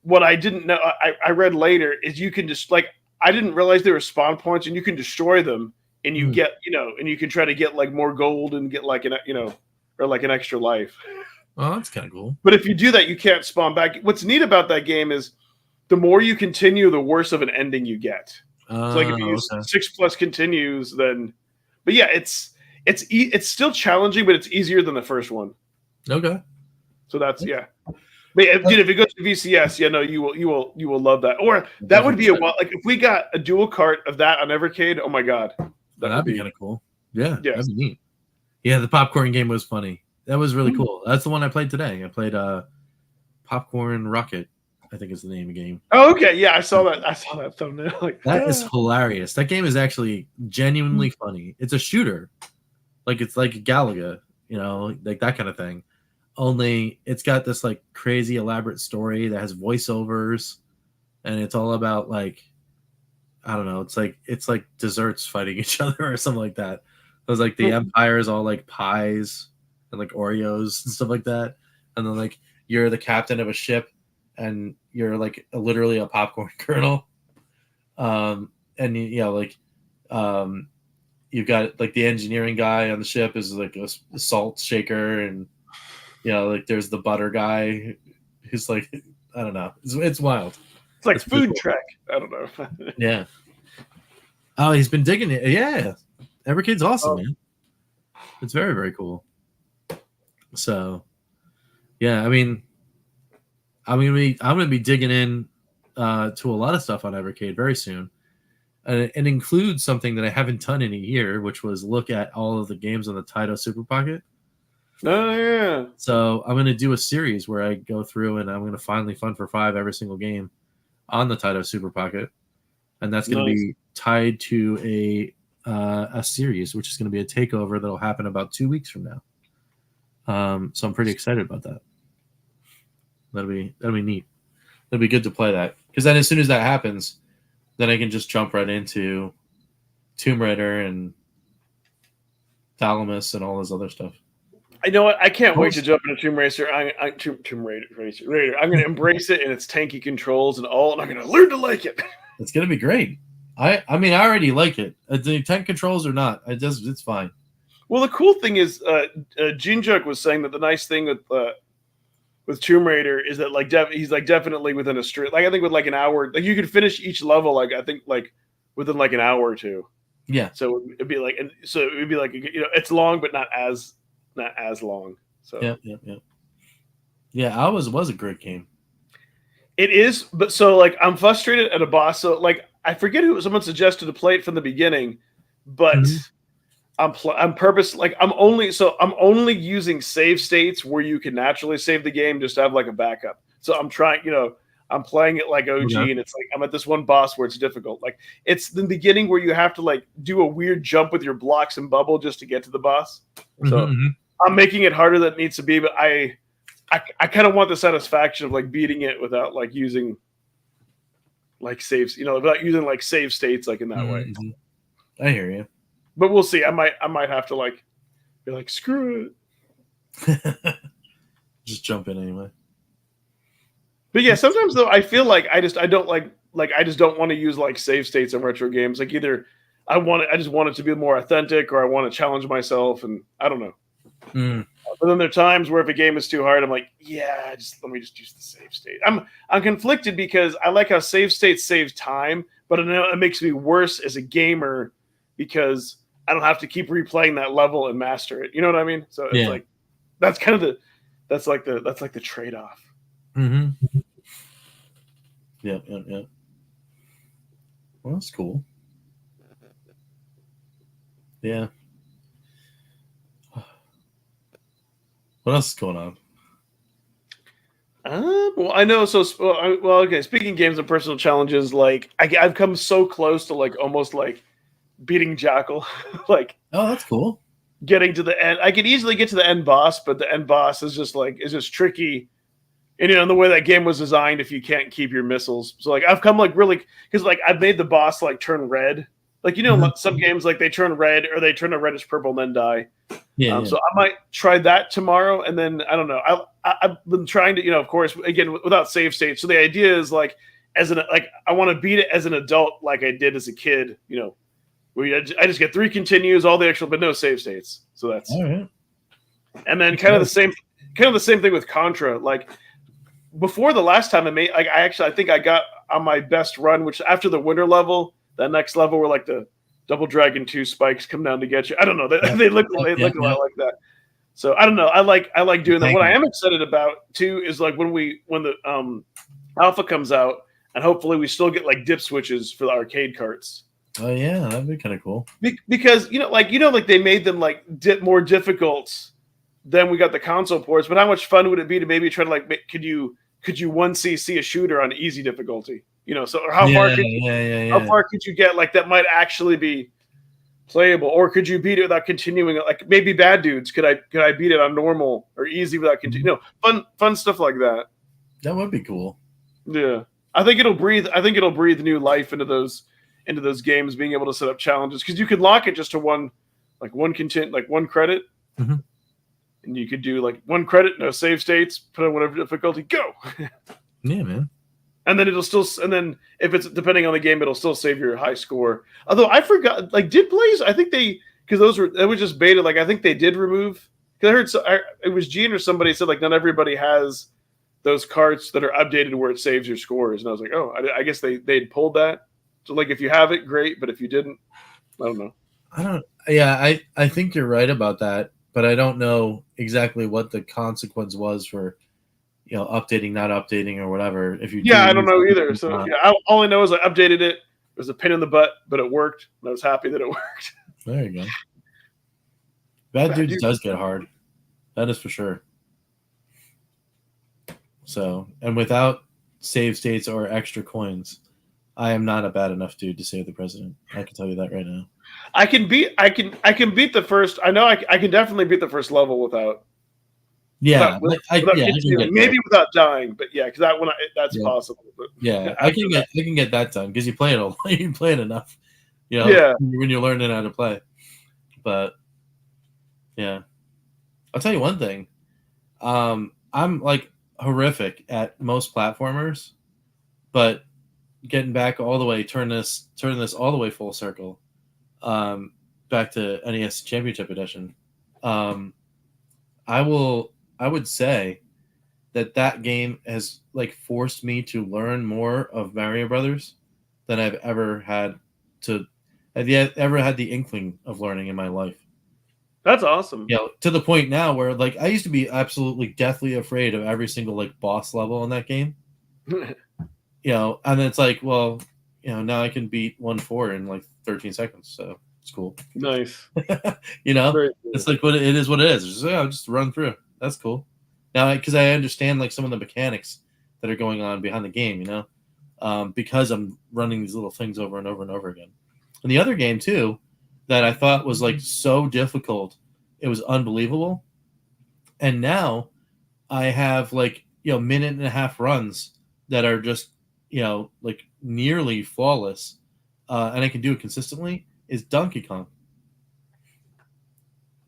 what I didn't know, I read later is you can just like I didn't realize there were spawn points and you can destroy them and you get and you can try to get like more gold and get like an or like an extra life. Well, that's kind of cool. But if you do that, you can't spawn back. What's neat about that game is the more you continue, the worse of an ending you get. So like if you use 6+ continues, then but yeah, it's still challenging, but it's easier than the first one. Okay. So that's But if it goes to VCS, you will love that. Or that would be like if we got a dual cart of that on Evercade. Oh my god, that'd be kind of cool. Yeah, that'd be neat. Yeah, the popcorn game was funny. That was really cool. That's the one I played today. I played Popcorn Rocket, I think is the name of the game. Oh, okay. Yeah, I saw that. I saw that thumbnail. Like, that is hilarious. That game is actually genuinely funny. It's a shooter, like it's like Galaga, like that kind of thing. Only it's got this like crazy elaborate story that has voiceovers, and it's all about like I don't know. It's like desserts fighting each other or something like that. It was like the empire is all like pies and like Oreos and stuff like that, and then like you're the captain of a ship and you're like literally a popcorn kernel, and you've got like the engineering guy on the ship is like a salt shaker, and like there's the butter guy who's like I don't know, it's wild. It's like Food Trek. I don't know. Yeah. Oh, he's been digging it. Yeah, Evercade's awesome, man. It's very, very cool. So, yeah, I mean, I'm gonna be digging in to a lot of stuff on Evercade very soon, and it includes something that I haven't done in a year, which was look at all of the games on the Taito Super Pocket. Oh yeah. So I'm gonna do a series where I go through and I'm gonna finally Fun for 5 every single game on the Taito Super Pocket, and that's gonna be tied to a series, which is gonna be a takeover that'll happen about 2 weeks from now. So I'm pretty excited about that. That'll be neat. It'll be good to play that because then as soon as that happens, then I can just jump right into Tomb Raider and Thalamus and all this other stuff. I know what? I can't wait to jump into Tomb Raider. Tomb Raider. I'm going to embrace it and its tanky controls and all, and I'm going to learn to like it. It's going to be great. I mean, I already like it. The tank controls or not, it's fine. Well, the cool thing is, Jinjuk was saying that the nice thing with Tomb Raider is that like he's like definitely within a straight. Like I think with like an hour, like you could finish each level. Like I think like within like an hour or two. Yeah. So it'd be like, it's long, but not as long. So yeah. Was a great game. It is, but so like I'm frustrated at a boss. So like I forget who someone suggested to play it from the beginning, but I'm only using save states where you can naturally save the game just to have like a backup. So I'm trying, I'm playing it like OG, and it's like I'm at this one boss where it's difficult. Like it's the beginning where you have to like do a weird jump with your blocks and bubble just to get to the boss. So I'm making it harder than it needs to be, but I kind of want the satisfaction of like beating it without like using like saves, without using like save states like in that way. I hear you. But we'll see. I might have to like be like, screw it. Just jump in anyway. But yeah, sometimes though I feel like I just don't want to use like save states in retro games. Like either I just want it to be more authentic, or I want to challenge myself, and I don't know. But then there are times where if a game is too hard, I'm like, yeah, let me just use the save state. I'm conflicted because I like how save states save time, but I know it makes me worse as a gamer because I don't have to keep replaying that level and master it. You know what I mean? So it's like that's kind of that's like the trade-off. Yeah. Well, that's cool. Yeah. What else is going on? Well, I know. So, okay. Speaking of games and personal challenges, like I've come so close to like almost like beating Jackal. Like, oh, that's cool. getting to the end. I could easily get to the end boss, but the end boss is just tricky. And the way that game was designed, if you can't keep your missiles, so like I've come like really because like I've made the boss like turn red. Like some games like they turn red or they turn a reddish purple and then die. Yeah, So I might try that tomorrow, and then I don't know. I've been trying to, of course, again without save states. So the idea is like I want to beat it as an adult, like I did as a kid. Where I just get 3 continues, all the extra, but no save states. So that's all right. And then kind of the same thing with Contra. Like before the last time I made, like I think I got on my best run, which after the winter level, that next level where like the Double Dragon 2 spikes come down to get you. I don't know. They look a lot like that. So I don't know. I like doing that. What I am excited about too is like when the alpha comes out, and hopefully we still get like dip switches for the arcade carts. Oh yeah, that'd be kind of cool. Because like they made them like more difficult than we got the console ports. But how much fun would it be to maybe try to like could you 1cc a shooter on easy difficulty? So or how far could you get like that might actually be playable, or could you beat it without continuing? Like maybe Bad Dudes, could I beat it on normal or easy without continuing? Fun stuff like that. That would be cool. Yeah, I think it'll breathe new life into those games, being able to set up challenges because you could lock it just to one credit, mm-hmm. and you could do like 1 credit, no save states, put on whatever difficulty, go. Yeah, man. And then if it's depending on the game, it'll still save your high score. Although I forgot, like, did Blaze? I think because it was just beta. Like, I think they did remove. Because it was Gene or somebody said like not everybody has those carts that are updated where it saves your scores. And I was like, oh, I guess they'd pulled that. So like if you have it, great. But if you didn't, I don't know. I think you're right about that, but I don't know exactly what the consequence was for. Updating, not updating, or whatever. If you, I don't know either. So all I know is I updated it. It was a pain in the butt, but it worked. And I was happy that it worked. There you go. Bad Dudes does get hard. That is for sure. So, and without save states or extra coins, I am not a bad enough dude to save the president. I can tell you that right now. I can beat the first. I know I can definitely beat the first level without. Yeah, maybe without dying, but yeah, because that's possible. But yeah, I can get that done because you play it you play it enough, when you're learning how to play. But yeah, I'll tell you one thing. I'm like horrific at most platformers, but getting back all the way, turn this all the way full circle, back to NES Championship Edition. I would say that game has like forced me to learn more of Mario Brothers than I've ever had the inkling of learning in my life. That's awesome. To the point now where like I used to be absolutely deathly afraid of every single like boss level in that game. And it's like, well, now I can beat 1-4 in like 13 seconds, so it's cool. Nice. It's like what it is. Just run through. That's cool. Now, because I understand like some of the mechanics that are going on behind the game, because I'm running these little things over and over and over again. And the other game too, that I thought was like so difficult, it was unbelievable. And now I have like minute and a half runs that are just like nearly flawless, and I can do it consistently. Is Donkey Kong.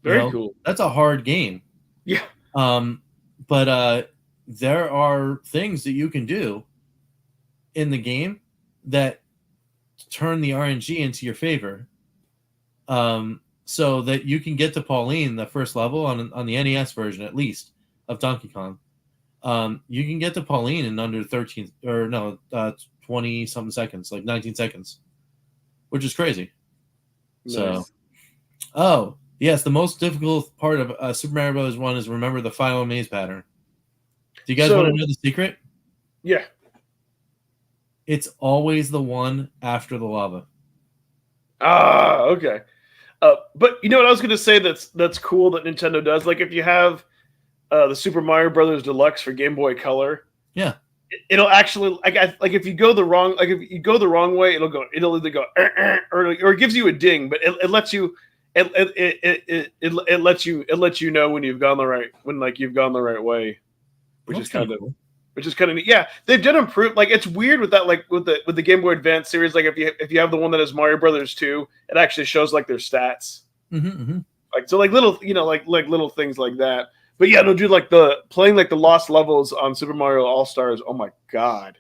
Very cool. That's a hard game. Yeah. But there are things that you can do in the game that turn the RNG into your favor, so that you can get to Pauline, the first level on the NES version, at least, of Donkey Kong. You can get to Pauline in under 20 something seconds, like 19 seconds, which is crazy. Nice. So, yes, the most difficult part of Super Mario Bros. 1 is remember the final maze pattern. Do you guys want to know the secret? Yeah. It's always the one after the lava. Ah, okay. But you know what I was going to say that's cool that Nintendo does? Like if you have the Super Mario Brothers Deluxe for Game Boy Color, yeah, it'll actually like if you go the wrong way, it'll either go or it gives you a ding, but it lets you. it lets you know when you've gone the right way, which That's is kind kinda of cool. which is kind of neat. Yeah, they've done improve. Like it's weird with that, like with the Game Boy Advance series. Like if you have the one that has Mario Brothers 2, it actually shows like their stats. Mm-hmm. Like so, like little like little things like that. But yeah, no, dude, like the playing like the lost levels on Super Mario All Stars. Oh my god,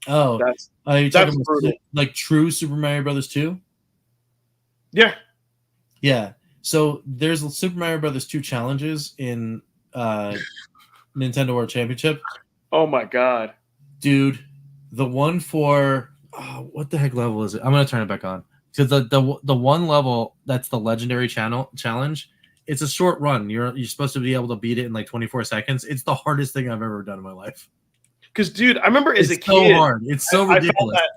Oh, that's are you talking about brutal. like true Super Mario Brothers 2? Yeah, Yeah. So there's Super Mario Brothers 2 challenges in Nintendo World Championship. oh my god. Dude, the one for what the heck level is it? I'm gonna turn it back on. So the one level that's the legendary challenge, it's a short run. You're supposed to be able to beat it in like 24 seconds. It's the hardest thing I've ever done in my life. Because dude, I remember as a It's so kid, hard. It's so I found ridiculous. that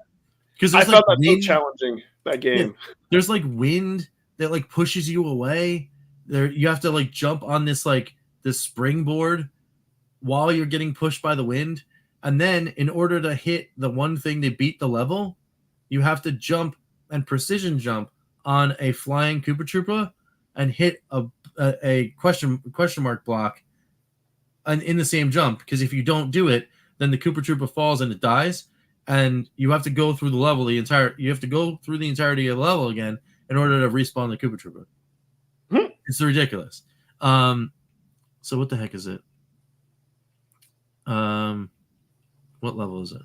Because I there's like found that so wind. challenging that Yeah, game. there's like wind that like pushes you away. There you have to like jump on this springboard while you're getting pushed by the wind. And then in order to hit the one thing to beat the level, you have to jump and precision jump on a flying Koopa Troopa and hit a question mark block in the same jump. Because if you don't do it, then the Koopa Troopa falls and it dies. And you have to go through the level you have to go through the entirety of the level again in order to respawn the Koopa Troopa. It's ridiculous. So what the heck is it? What level is it?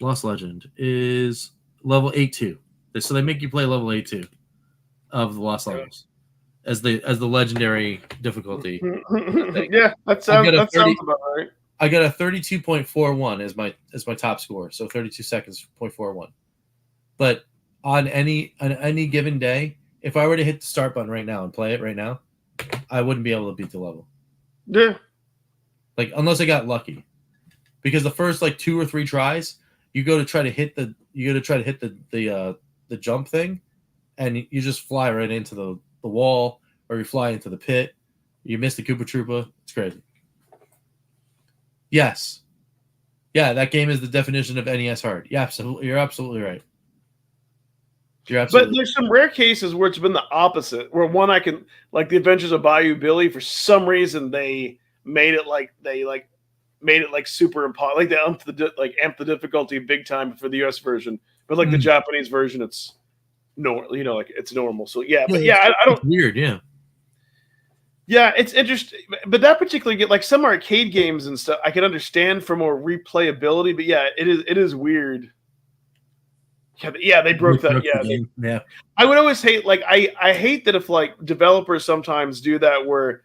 Lost Legend is level 8-2. So they make you play level 8-2 of the Lost Levels as the legendary difficulty. Yeah, that sounds about right. I got a 32.41 as my top score, so 32 seconds 0.41. But on any given day, if I were to hit the start button right now and play it right now, I wouldn't be able to beat the level. Yeah. Like unless I got lucky. Because the first like 2 or 3 tries, you go to try to hit the jump thing, and you just fly right into the wall, or you fly into the pit. You miss the Koopa Troopa. It's crazy. Yes. Yeah, that game is the definition of NES hard. Yeah, absolutely. You're absolutely right. But there's some rare cases where it's been the opposite. Where one I can like the Adventures of Bayou Billy. For some reason, they made it super impossible. Like they amped the difficulty big time for the US version, but like the Japanese version, it's normal. Like it's normal. So yeah, but yeah, I don't. It's weird, yeah. Yeah, it's interesting, but that particular game, like some arcade games and stuff, I can understand for more replayability. But yeah, it is weird. Yeah, they broke that. Yeah, I would always hate I hate that if like developers sometimes do that where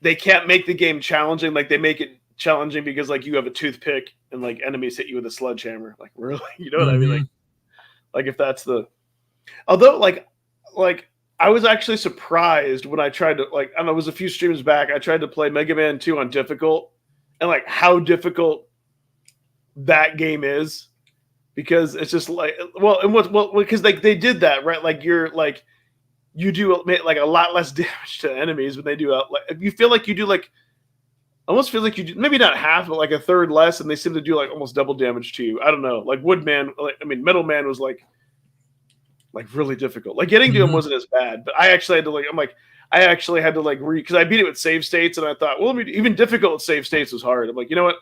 they can't make the game challenging. Like they make it challenging because like you have a toothpick and like enemies hit you with a sledgehammer. Like really, you know what I mean? Like if that's the. Although like I was actually surprised when I tried to I don't know, it was a few streams back. I tried to play Mega Man 2 on difficult, and like how difficult that game is, because it's just like because like they did that right. Like you do like a lot less damage to enemies when they do you feel like you do like almost feel like you do maybe not half but like a third less, and they seem to do like almost double damage to you. I don't know. Like Woodman, Metal Man was like really difficult. Like getting to him wasn't as bad, but I actually had to I actually had to because I beat it with save states, and I thought, well, even difficult with save states was hard. I'm like, you know what?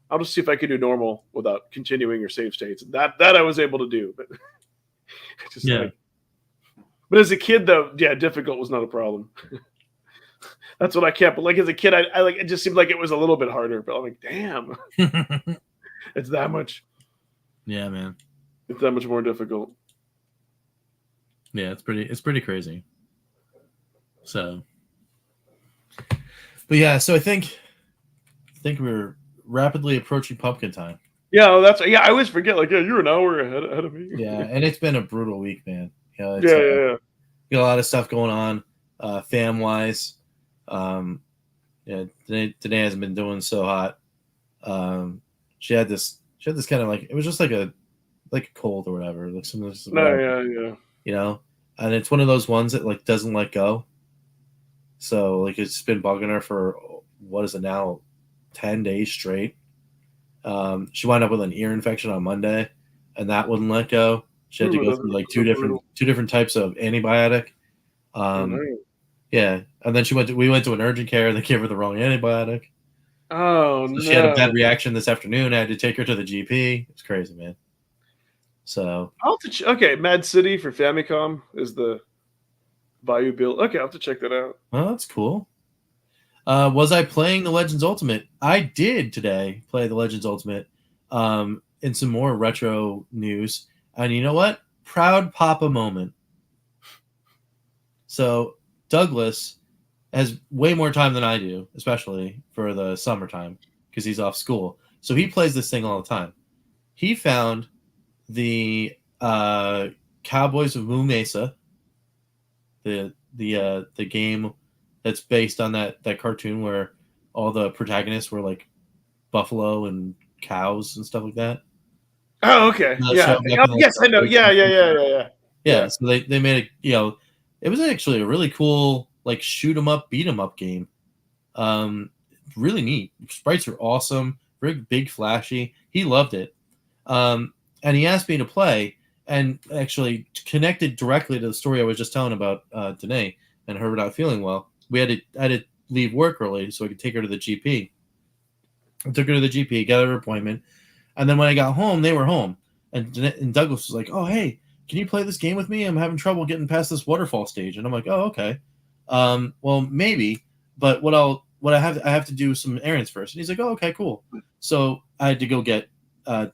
I'll just see if I can do normal without continuing your save states. That I was able to do, but just but as a kid though, yeah, difficult was not a problem. That's what I kept. But like as a kid, I it just seemed like it was a little bit harder. But I'm like, damn, it's that much. Yeah, man, it's that much more difficult. Yeah, it's pretty crazy. So, but yeah, so I think we're rapidly approaching pumpkin time. Yeah, I always forget. Like, yeah, you're an hour ahead of me. Yeah, and it's been a brutal week, man. Yeah. Got a lot of stuff going on, fam wise. Yeah, today hasn't been doing so hot. She had this kind of like, it was just like a cold or whatever. Like yeah. You know, and it's one of those ones that like doesn't let go. So like it's been bugging her for what is it now, 10 days straight. She wound up with an ear infection on Monday, and that wouldn't let go. She had to Ooh, go that's- through like that's brutal. two different types of antibiotic. Yeah, and then we went to an urgent care. They gave her the wrong antibiotic. Oh So no! she had a bad reaction this afternoon. I had to take her to the GP. It's crazy, man. So I'll have to okay, Mad City for Famicom is the Bayou build. Okay, I'll have to check that out. well, that's cool. Was I playing the Legends Ultimate? I did today play the Legends Ultimate. In some more retro news, and you know what? Proud Papa moment. So Douglas has way more time than I do, especially for the summertime because he's off school. So he plays this thing all the time. He found the Cowboys of Moo Mesa, the game that's based on that cartoon where all the protagonists were like buffalo and cows and stuff like that. Oh, okay. Yeah. Show back Oh, in the, yes, I know. Yeah. Yeah, Yeah. so they made it was actually a really cool like shoot 'em up, beat 'em up game. Really neat. Sprites are awesome, very big, flashy. He loved it. And he asked me to play and actually connected directly to the story I was just telling about Danae and her not feeling well. I had to leave work early so I could take her to the GP. I took her to the GP, got her appointment, and then when I got home, they were home. And Douglas was like, "Oh, hey, can you play this game with me? I'm having trouble getting past this waterfall stage." And I'm like, "Oh, okay. Well, maybe, but I have to do some errands first." And he's like, "Oh, okay, cool." So I had to go get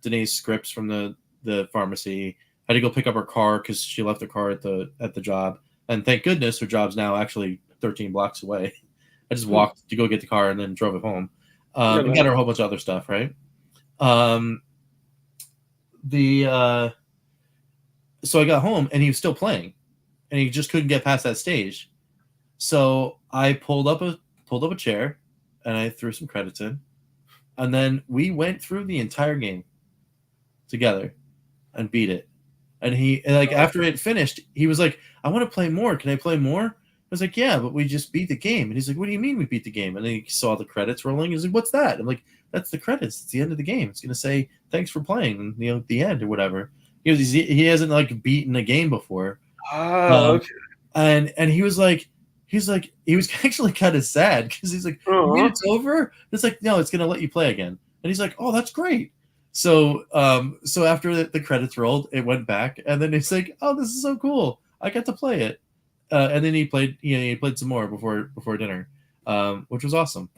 Danae's scripts from the pharmacy. I had to go pick up her car because she left the car at the job. And thank goodness her job's now actually 13 blocks away. I just walked to go get the car and then drove it home. And got her a whole bunch of other stuff, right? So I got home and he was still playing, and he just couldn't get past that stage. So I pulled up a chair, and I threw some credits in, and then we went through the entire game together and beat it. And after it finished, he was like, "I want to play more. Can I play more?" I was like, "Yeah, but we just beat the game." And he's like, "What do you mean we beat the game?" And then he saw the credits rolling. He's like, "What's that?" I'm like, "That's the credits. It's the end of the game. It's gonna say thanks for playing, the end or whatever." He hasn't like beaten a game before. Oh, okay. And he was actually kind of sad because he's like, "You mean it's over?" And it's like, "No, it's gonna let you play again." And he's like, "Oh, that's great." So after the credits rolled, it went back, and then he's like, "Oh, this is so cool! I got to play it." And then he played some more before dinner, which was awesome.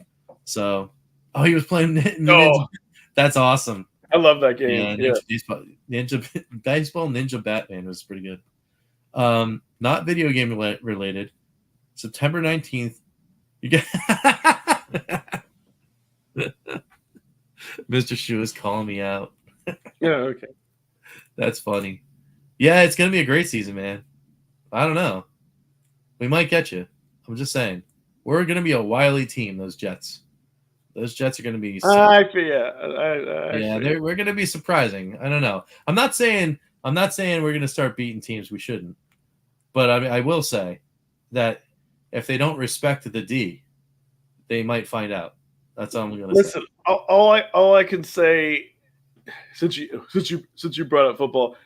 So, he was playing Ninja. That's awesome. I love that game. Yeah, Yeah. Ninja Batman was pretty good. Not video game related. September 19th. You get Mr. Shu is calling me out. Yeah. Okay. That's funny. Yeah, it's gonna be a great season, man. I don't know. We might get you. I'm just saying. We're gonna be a wily team. Those Jets. Those Jets are gonna be. We're gonna be surprising. I don't know. I'm not saying we're gonna start beating teams we shouldn't. But I will say that if they don't respect the D, they might find out. That's all I'm gonna say. Listen, all I can say, since you brought up football,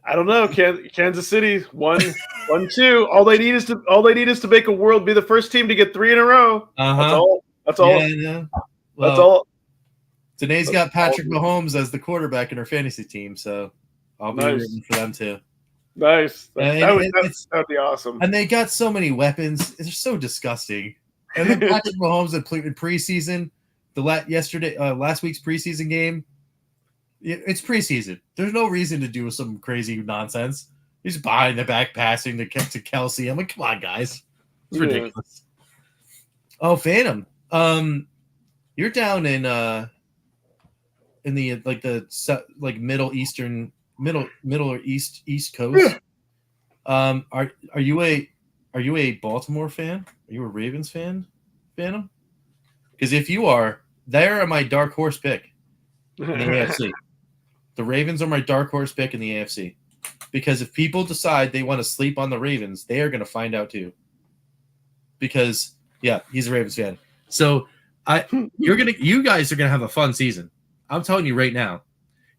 I don't know. Kansas City 1-2. All they need is to make a world, be the first team to get 3 in a row. That's all. Yeah. Well, that's all. Danae's got Patrick Mahomes as the quarterback in her fantasy team, so I'll be rooting for them too. Nice. That would be awesome. And they got so many weapons. They're so disgusting. And then Patrick Mahomes in preseason, last week's preseason game. It's preseason. There's no reason to do some crazy nonsense. He's behind the back passing to Kelsey. I'm like, come on, guys. It's ridiculous. Oh, Phantom. You're down in the middle or east coast. Are you a Baltimore fan? Are you a Ravens fan, Phantom? Because if you are, they're my dark horse pick in the AFC. The Ravens are my dark horse pick in the AFC. Because if people decide they want to sleep on the Ravens, they are going to find out too. Because he's a Ravens fan. So you guys are going to have a fun season. I'm telling you right now.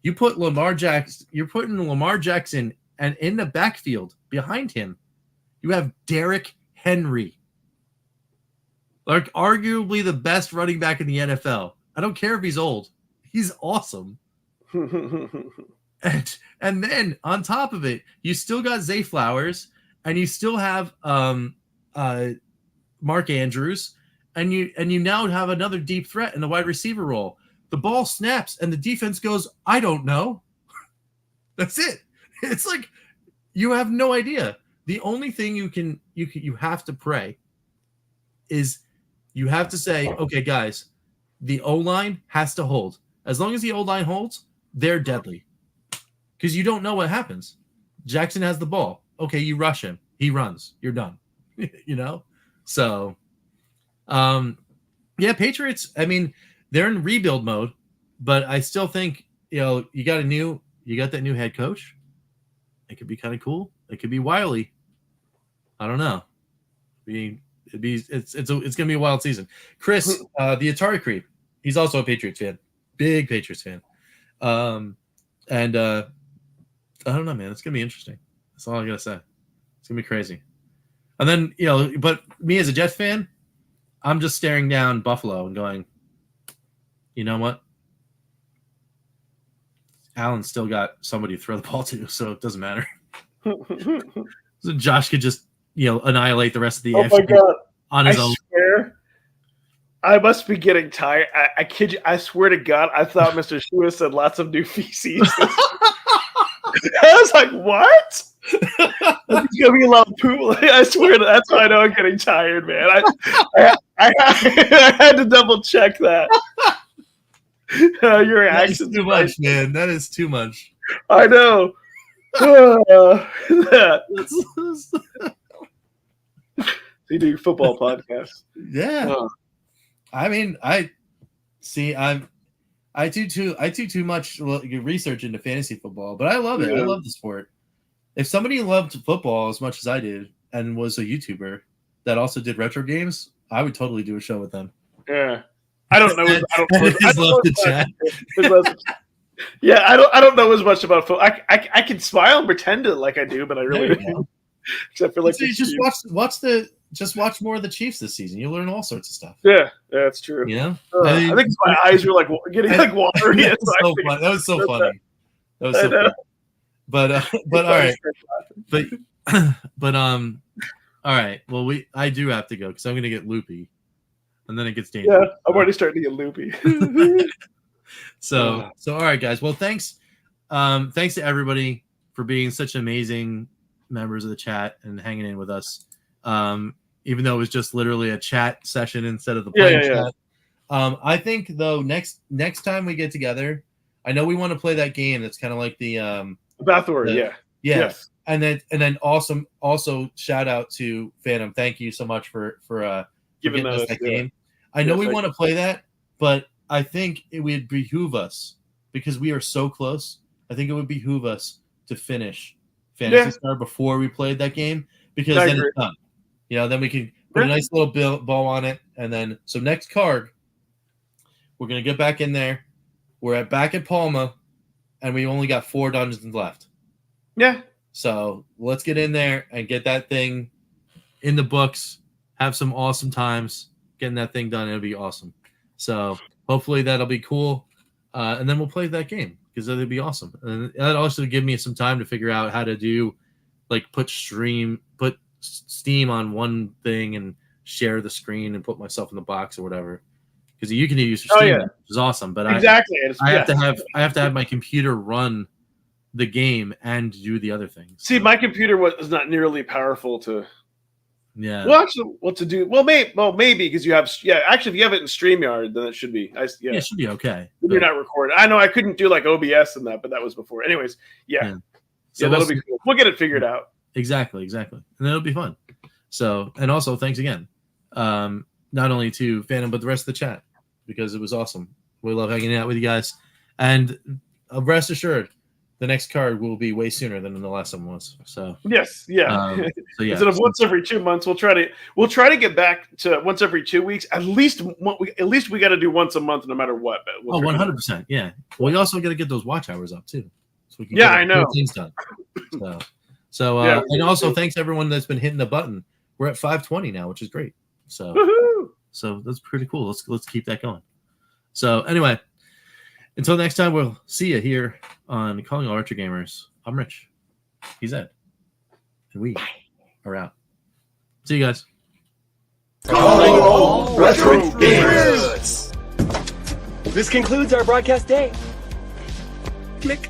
You put Lamar Jackson. You're putting Lamar Jackson, and in the backfield behind him, you have Derrick Henry, like arguably the best running back in the NFL. I don't care if he's old; he's awesome. And then on top of it, you still got Zay Flowers, and you still have Mark Andrews, and you now have another deep threat in the wide receiver role. The ball snaps, and the defense goes, "I don't know." That's it. It's like you have no idea. The only thing you have to pray is you have to say, "Okay, guys, the O-line has to hold. As long as the O-line holds, they're deadly." Because you don't know what happens. Jackson has the ball. Okay, you rush him. He runs. You're done. You know? So, yeah, Patriots, I mean, they're in rebuild mode, but I still think, you got that new head coach. It could be kind of cool. It could be wily. I don't know. It's going to be a wild season. Chris, the Atari Creep, he's also a Patriots fan. Big Patriots fan. And I don't know, man. It's going to be interesting. That's all I got to say. It's going to be crazy. And then, but me as a Jets fan, I'm just staring down Buffalo and going, you know what? Allen's still got somebody to throw the ball to, so it doesn't matter. So Josh could just, annihilate the rest of the Oh my God. on his own. Swear, I must be getting tired. I kid you. I swear to God, I thought Mr. Shua said lots of new feces. I was like, what? There's gonna be a lot of poop. I swear that's why I know I'm getting tired, man. I had to double check that. Your reaction That's too much, man. That is too much. I know. They do football podcast. Yeah. I mean, I do too much research into fantasy football, but I love it. I love the sport. If somebody loved football as much as I did and was a YouTuber that also did retro games, I would totally do a show with them. Yeah. I don't know. Yeah, I don't know as much about football. I can smile and pretend it like I do, but I really don't. Except for like so you just watch more of the Chiefs this season. You'll learn all sorts of stuff. Yeah, that's true. Yeah, I think my eyes were like getting like watery. That was so funny. That was so funny. But all right. But all right. Well, I do have to go because I'm gonna get loopy, and then it gets dangerous. Yeah, I'm already starting to get loopy. So all right, guys. Well, thanks to everybody for being such amazing members of the chat and hanging in with us. Even though it was just literally a chat session instead of the playing chat. I think though next time we get together, I know we want to play that game that's kind of like the Bathor, yeah. Yes. And then also shout out to Phantom. Thank you so much for giving us that game. I know we want to play that, but I think it would behoove us because we are so close. I think it would behoove us to finish Fantasy Star before we played that game because then it's done. Then we can put a nice little bow on it. And then, so next card, we're going to get back in there. We're back at Palma, and we only got 4 dungeons left. Yeah. So let's get in there and get that thing in the books, have some awesome times getting that thing done. It'll be awesome. So hopefully that'll be cool. And then we'll play that game because that'll be awesome. And that'll also give me some time to figure out how to do, like, put Steam on one thing and share the screen and put myself in the box or whatever. Because you can use your Steam, which is awesome. But exactly. I have to have my computer run the game and do the other things. See, my computer was not nearly powerful to. Yeah. Well, actually, what to do? Well, maybe because you have. Yeah, actually, if you have it in StreamYard, then it should be. It should be okay. You're not recording. I know I couldn't do like OBS and that, but that was before. Anyways, yeah. So that'll be cool. We'll get it figured out. Exactly, and it'll be fun. So, and also thanks again, not only to Phantom but the rest of the chat because it was awesome. We love hanging out with you guys, and rest assured, the next card will be way sooner than the last one was. So Yes, yeah. so yeah. Instead of once every 2 months, we'll try to get back to once every 2 weeks. At least we got to do once a month, no matter what. But we'll 100%. Yeah. Well, we also got to get those watch hours up too, so we can Yeah, get I know. things done. So Yeah. and also thanks everyone that's been hitting the button. We're at 520 now, which is great. So Woohoo! so that's pretty cool. Let's keep that going. So anyway, until next time, we'll see you here on Calling All Retro Gamers. I'm Rich. He's Ed. And we are out. See you guys. Calling all retro gamers. This concludes our broadcast day. Click.